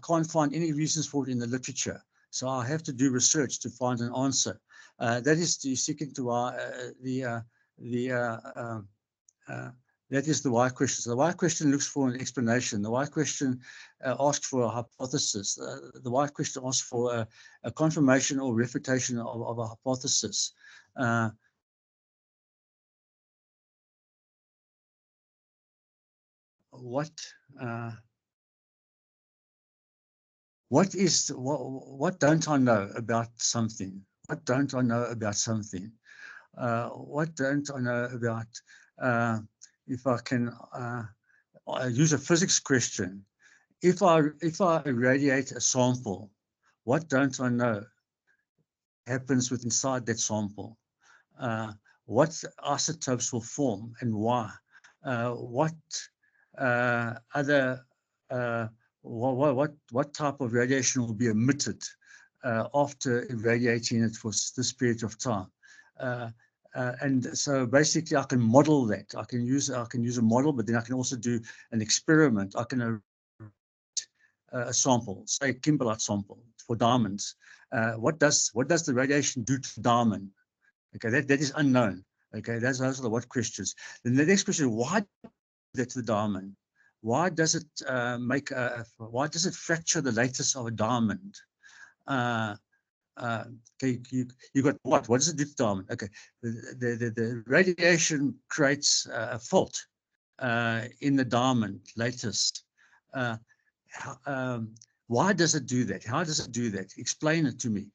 B: can't find any reasons for it in the literature, so I have to do research to find an answer. That is the seeking to that is the why question. So the why question looks for an explanation. The why question asks for a hypothesis. The why question asks for a confirmation or refutation of a hypothesis. What don't I know about something? What don't I know about something? What don't I know about, if I can use a physics question, if I irradiate a sample, what don't I know happens with inside that sample? What isotopes will form and why? What other what type of radiation will be emitted after irradiating it for this period of time? And so basically I can model that. I can use a model, but then I can also do an experiment. I can a sample, say a kimberlite sample for diamonds. What does the radiation do to diamond? Okay, that is unknown. Okay, those are the what questions. Then the next question: why that to the diamond? Why does it why does it fracture the lattice of a diamond? Okay, you got what? What does it do to diamond? Okay, the radiation creates a fault in the diamond lattice. Why does it do that? How does it do that? Explain it to me.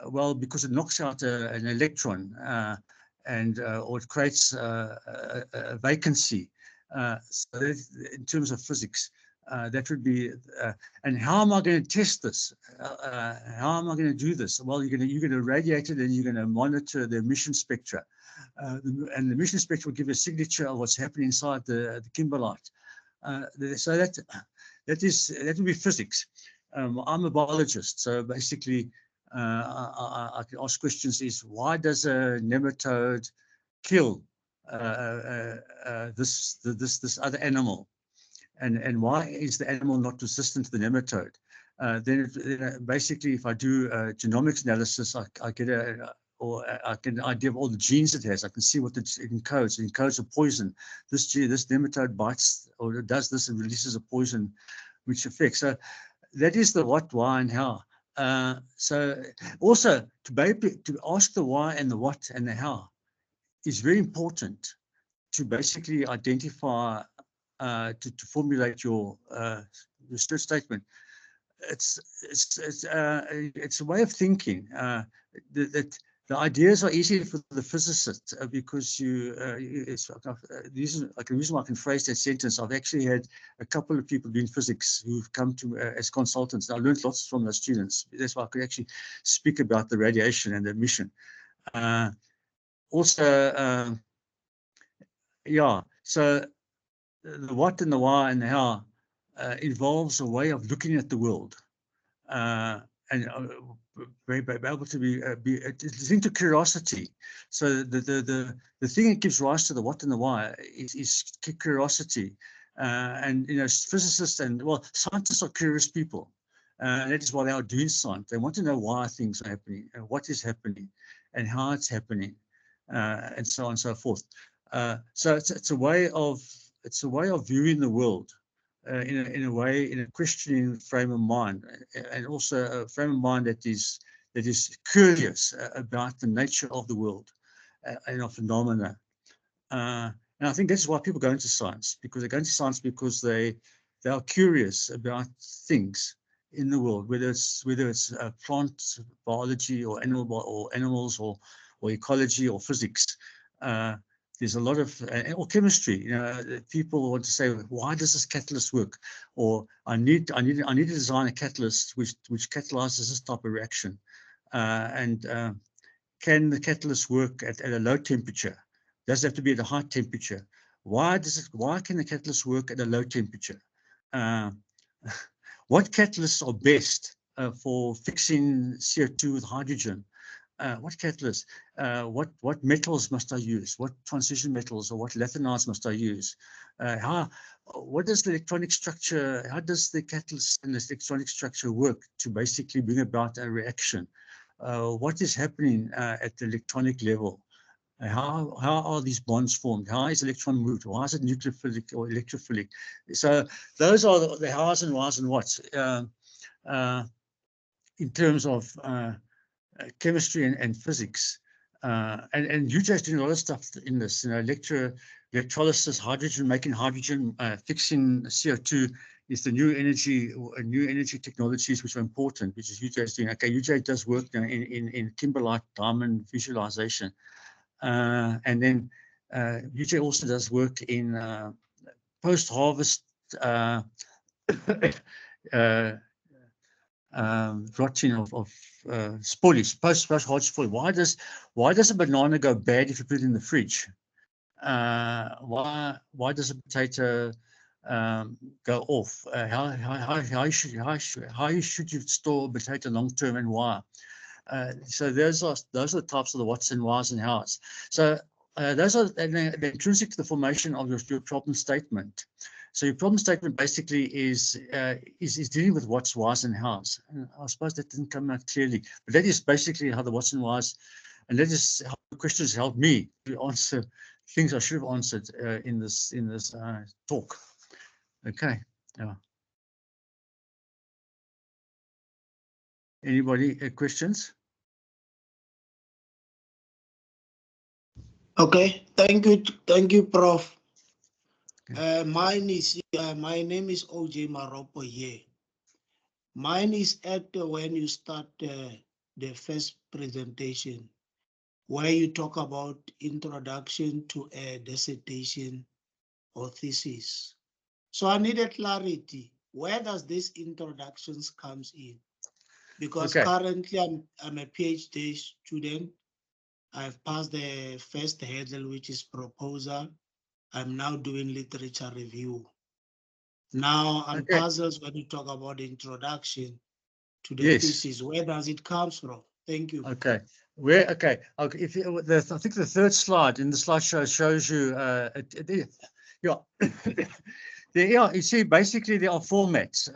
B: Well, because it knocks out an electron or it creates a vacancy. So in terms of physics, that would be. And how am I going to test this? How am I going to do this? Well, you're going to radiate it and you're going to monitor the emission spectra. And the emission spectra will give you a signature of what's happening inside the kimberlite. So that would be physics. I'm a biologist, so basically I can ask questions: is why does a nematode kill this other animal, and why is the animal not resistant to the nematode? Then basically, if I do genomics analysis, I get I get an idea of all the genes it has. I can see what it encodes. It encodes a poison. This nematode bites or does this and releases a poison, which affects. So that is the what, why, and how. So also to ask the why and the what and the how is very important to basically identify, to formulate your research statement. It's a way of thinking that the ideas are easy for the physicist because it's the reason why I can phrase that sentence. I've actually had a couple of people doing physics who've come to as consultants. I learned lots from those students. That's why I could actually speak about the radiation and the emission. Yeah, so the what and the why and the how involves a way of looking at the world. And be able to be it's into curiosity. So the thing that gives rise to the what and the why is curiosity. And physicists and scientists are curious people. That is why they are doing science. They want to know why things are happening, and what is happening, and how it's happening, and so on and so forth. So it's a way of viewing the world. In a questioning frame of mind, and also a frame of mind that is curious about the nature of the world and of phenomena. And I think that's why people go into science, because they go into science because they are curious about things in the world, whether it's plant biology or animals or ecology or physics. There's a lot of or chemistry. People want to say, why does this catalyst work? Or I need to design a catalyst which catalyzes this type of reaction. And can the catalyst work at a low temperature? Does it have to be at a high temperature? Why can the catalyst work at a low temperature? What catalysts are best for fixing CO2 with hydrogen? what catalyst? What metals must I use? What transition metals or what lanthanides must I use? What is the electronic structure? How does the catalyst and the electronic structure work to basically bring about a reaction? What is happening at the electronic level? How are these bonds formed? How is electron moved? Why is it nucleophilic or electrophilic? So those are the hows and whys and whats in terms of chemistry and physics. And UJ is doing a lot of stuff in this, electrolysis, hydrogen, making hydrogen, fixing CO2 is the new energy technologies which are important, which is UJ is doing. Okay, UJ does work now in kimberlite diamond visualization. And then UJ also does work in post-harvest rotting of spoilage, post-harvest spoilage. Why does a banana go bad if you put it in the fridge? Why does a potato go off? How should you store a potato long term and why? So those are the types of the whats and whys and hows. So those are the intrinsic to the formation of your problem statement. So your problem statement basically is dealing with what's, whys, and hows. And I suppose that didn't come out clearly, but that is basically how the whats and whys, and that is how the questions helped me to answer things I should have answered in this talk. Okay. Yeah. Anybody questions?
E: Okay, thank you, Prof. Okay. My name is OJ Maropo here. Mine is at when you start the first presentation, where you talk about introduction to a dissertation or thesis. So I needed clarity. Where does this introductions comes in? Because currently I'm a PhD student. I've passed the first hurdle, which is proposal. I'm now doing literature review. Now I'm puzzled when you talk about the introduction to the thesis. Where does it come from? Thank you.
B: Okay. If I think the third slide in the slideshow shows you, you see, basically there are formats.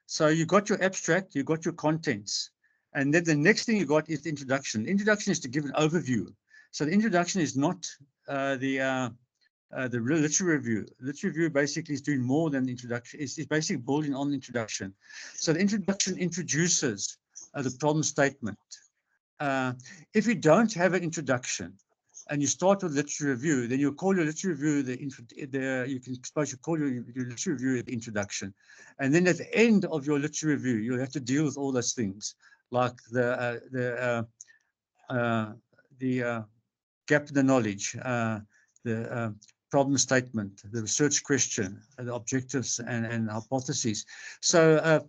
B: So you got your abstract, you got your contents, and then the next thing you got is the introduction. Introduction is to give an overview. So the introduction is not the literature review. Literature review basically is doing more than the introduction. It's basically building on the introduction. So the introduction introduces the problem statement. If you don't have an introduction and you start with literature review, then you call your literature review you call your literature review the introduction. And then at the end of your literature review, you'll have to deal with all those things like the gap in the knowledge, the problem statement, the research question, the objectives and hypotheses. So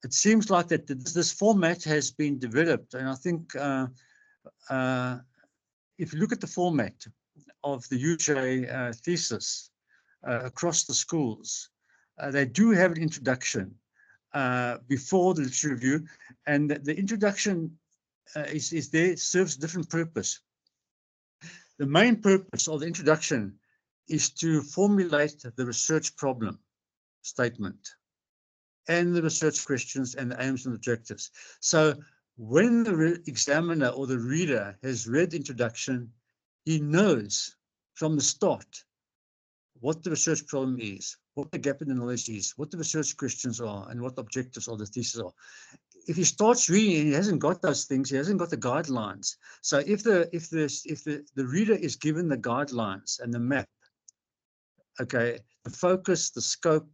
B: it seems like that this format has been developed, and I think if you look at the format of the UJ thesis across the schools, they do have an introduction before the literature review, and the introduction is there, serves a different purpose. The main purpose of the introduction is to formulate the research problem statement and the research questions and the aims and objectives. So when the examiner or the reader has read the introduction, he knows from the start what the research problem is, what the gap in the knowledge is, what the research questions are, and what the objectives of the thesis are. If he starts reading and he hasn't got those things, he hasn't got the guidelines. So if the reader is given the guidelines and the map, okay, the focus, the scope,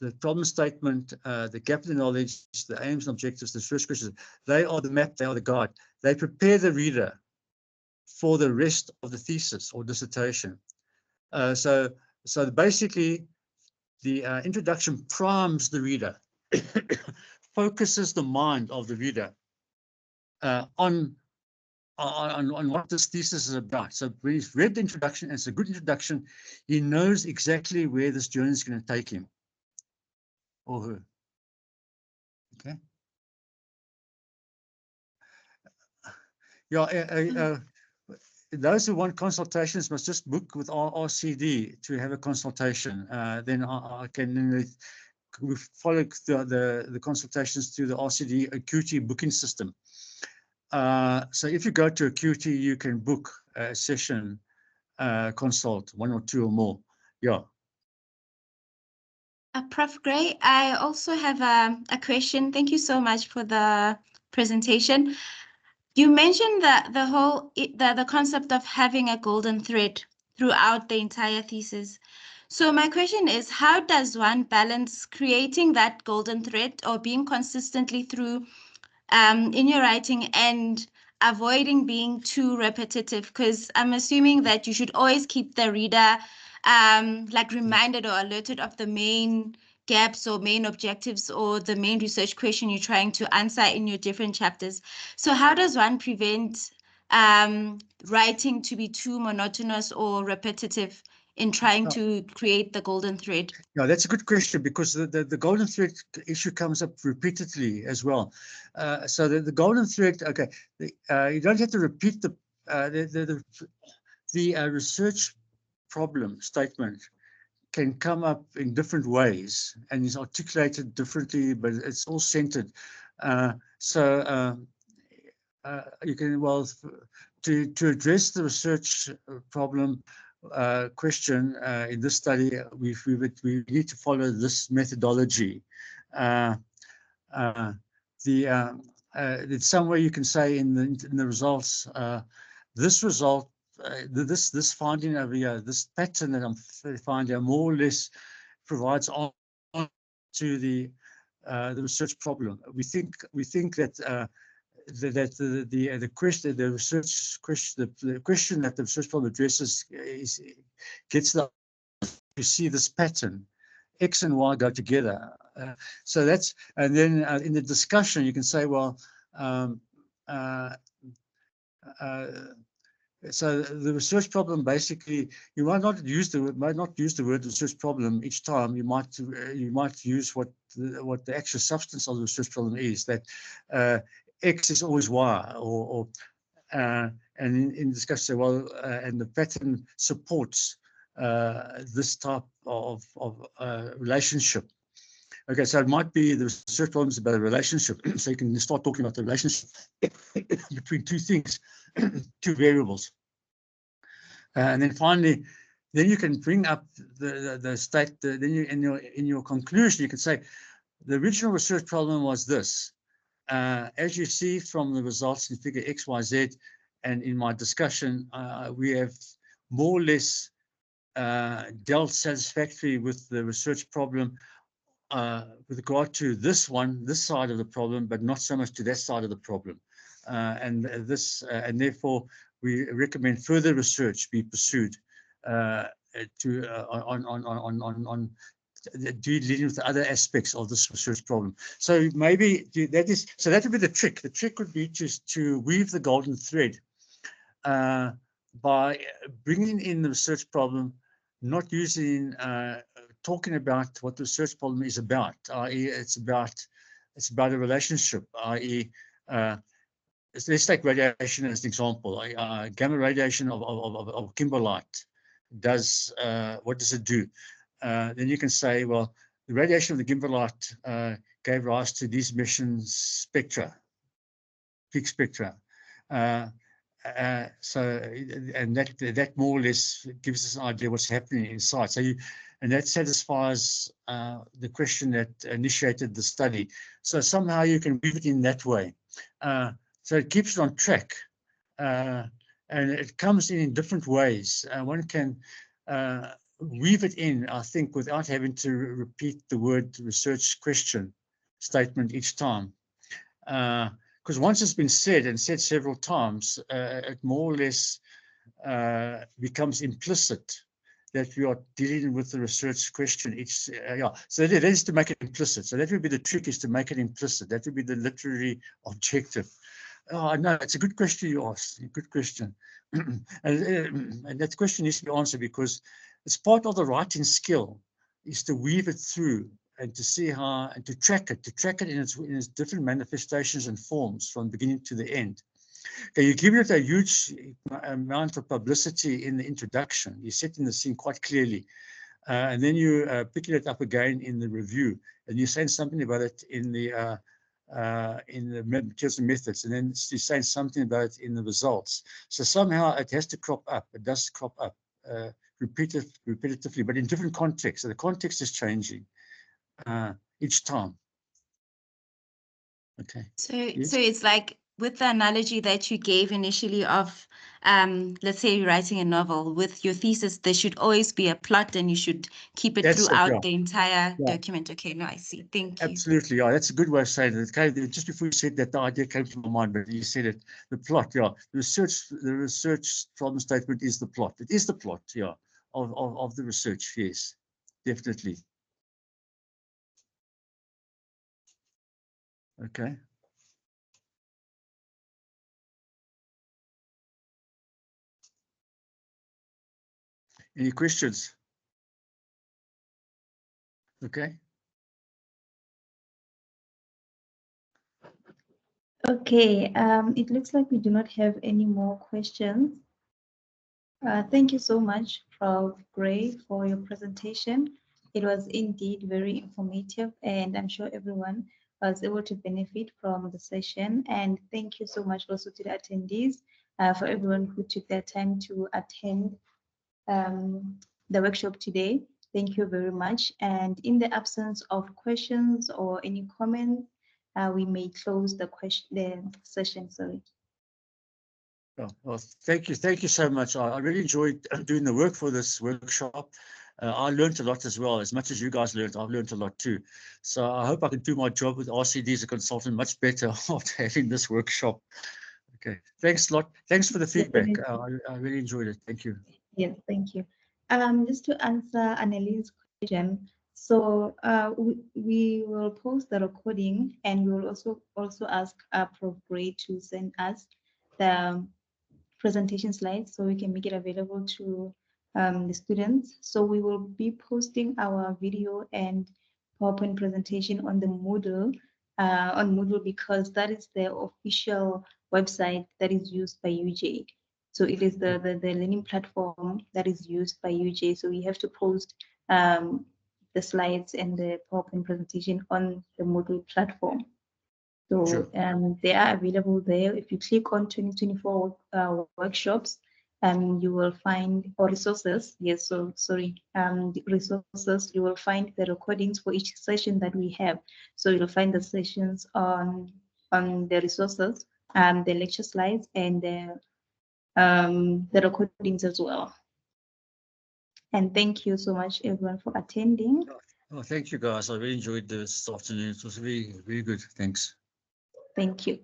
B: the problem statement, the gap in the knowledge, the aims and objectives, the research questions, they are the map, they are the guide. They prepare the reader for the rest of the thesis or dissertation. So basically, the introduction primes the reader, focuses the mind of the reader on what this thesis is about. So when he's read the introduction, and it's a good introduction, he knows exactly where this journey is going to take him or her. Okay. Yeah, those who want consultations must just book with RCD to have a consultation. Then I can we follow the consultations through the RCD Acuity booking system. So if you go to Acuity, you can book a session, consult, 1 or 2 or more. Yeah.
F: Prof. Gray, I also have a question. Thank you so much for the presentation. You mentioned the concept of having a golden thread throughout the entire thesis. So my question is, how does one balance creating that golden thread or being consistently through in your writing and avoiding being too repetitive? Because I'm assuming that you should always keep the reader like reminded or alerted of the main gaps or main objectives or the main research question you're trying to answer in your different chapters. So how does one prevent writing to be too monotonous or repetitive in trying to create the golden thread?
B: Yeah, that's a good question, because the golden thread issue comes up repeatedly as well. So the golden thread, okay, you don't have to repeat the research problem statement can come up in different ways and is articulated differently, but it's all centered. You can, well, to address the research problem question in this study, we need to follow this methodology. In some way you can say in the results, this result, this finding over here, this pattern that I'm finding more or less provides on to the research problem. We think that the question that the research problem addresses gets to see this pattern. X and Y go together. So that's, and then in the discussion you can say, well, so the research problem, basically, you might not use the word research problem each time. You might use what the actual substance of the research problem is, that X is always Y, and in discussion, say, well, and the pattern supports this type of relationship. Okay, so it might be the research problem is about a relationship, so you can start talking about the relationship between two things, two variables, and then finally, then you can bring up the state. Then you in your conclusion, you can say the original research problem was this. As you see from the results in figure X, Y, Z, and in my discussion, we have more or less dealt satisfactorily with the research problem with regard to this side of the problem, but not so much to that side of the problem. And therefore, we recommend further research be pursued on dealing with the other aspects of this research problem. So maybe that would be the trick. The trick would be just to weave the golden thread by bringing in the research problem, not using talking about what the research problem is about, i.e. it's about a relationship, i.e. Let's take radiation as an example. Gamma radiation of kimberlite does, what does it do? Then you can say, well, the radiation of the kimberlite gave rise to these emission spectra, peak spectra. So, and that more or less gives us an idea what's happening inside. So and that satisfies the question that initiated the study. So somehow you can weave it in that way. So it keeps it on track, and it comes in different ways. One can weave it in, I think, without having to repeat the word research question statement each time. Because once it's been said and said several times, it more or less becomes implicit that we are dealing with the research question each, so that is to make it implicit. So that would be the trick, is to make it implicit. That would be the literary objective. Oh, no, it's a good question you asked, a good question. And that question needs to be answered, because it's part of the writing skill, is to weave it through and to see how, and to track it in its different manifestations and forms from beginning to the end. Okay, you give it a huge amount of publicity in the introduction. You're setting the scene quite clearly. And then you picking it up again in the review, and you're saying something about it in the materials and methods, and then you're saying something about it in the results. So somehow it has to crop up. It does crop up repetitively, but in different contexts. So the context is changing each time. Okay.
F: So,
B: Yes.
F: so it's like with the analogy that you gave initially of, let's say you're writing a novel with your thesis, there should always be a plot and you should keep it
B: That's it,
F: throughout
B: yeah.
F: the entire
B: Yeah.
F: document. Okay, no, I see. Thank you.
B: Absolutely, yeah, that's a good way of saying it. Just before you said that, the idea came to my mind, but you said it, the plot, yeah. The research problem statement is the plot. It is the plot, yeah, of the research, yes, definitely. Okay. Any questions? Okay.
G: Okay, it looks like we do not have any more questions. Thank you so much, Prof. Gray, for your presentation. It was indeed very informative, and I'm sure everyone was able to benefit from the session. And thank you so much also to the attendees, for everyone who took their time to attend the workshop today. Thank you very much. And in the absence of questions or any comments, we may close the session. Sorry.
B: Oh, well, thank you so much. I really enjoyed doing the work for this workshop. I learned a lot as well. As much as you guys learned, I've learned a lot too. So I hope I can do my job with RCD as a consultant much better after having this workshop. Okay, thanks a lot. Thanks for the feedback. I really enjoyed it. Thank you.
G: Yes, thank you. Just to answer Annelise's question, so we will post the recording, and we will also ask Prof. Gray to send us the presentation slides so we can make it available to the students. So we will be posting our video and PowerPoint presentation on the Moodle, because that is the official website that is used by UJ. So it is the learning platform that is used by UJ. So we have to post the slides and the PowerPoint presentation on the Moodle platform. So
B: Sure.
G: they are available there. If you click on 2024 workshops, you will find, or resources, yes, so sorry, the resources, you will find the recordings for each session that we have. So you'll find the sessions on the resources, the lecture slides, and the recordings as well. And thank you so much, everyone, for attending.
B: Oh, thank you, guys. I really enjoyed this afternoon. It was very, very good. Thanks.
G: Thank you.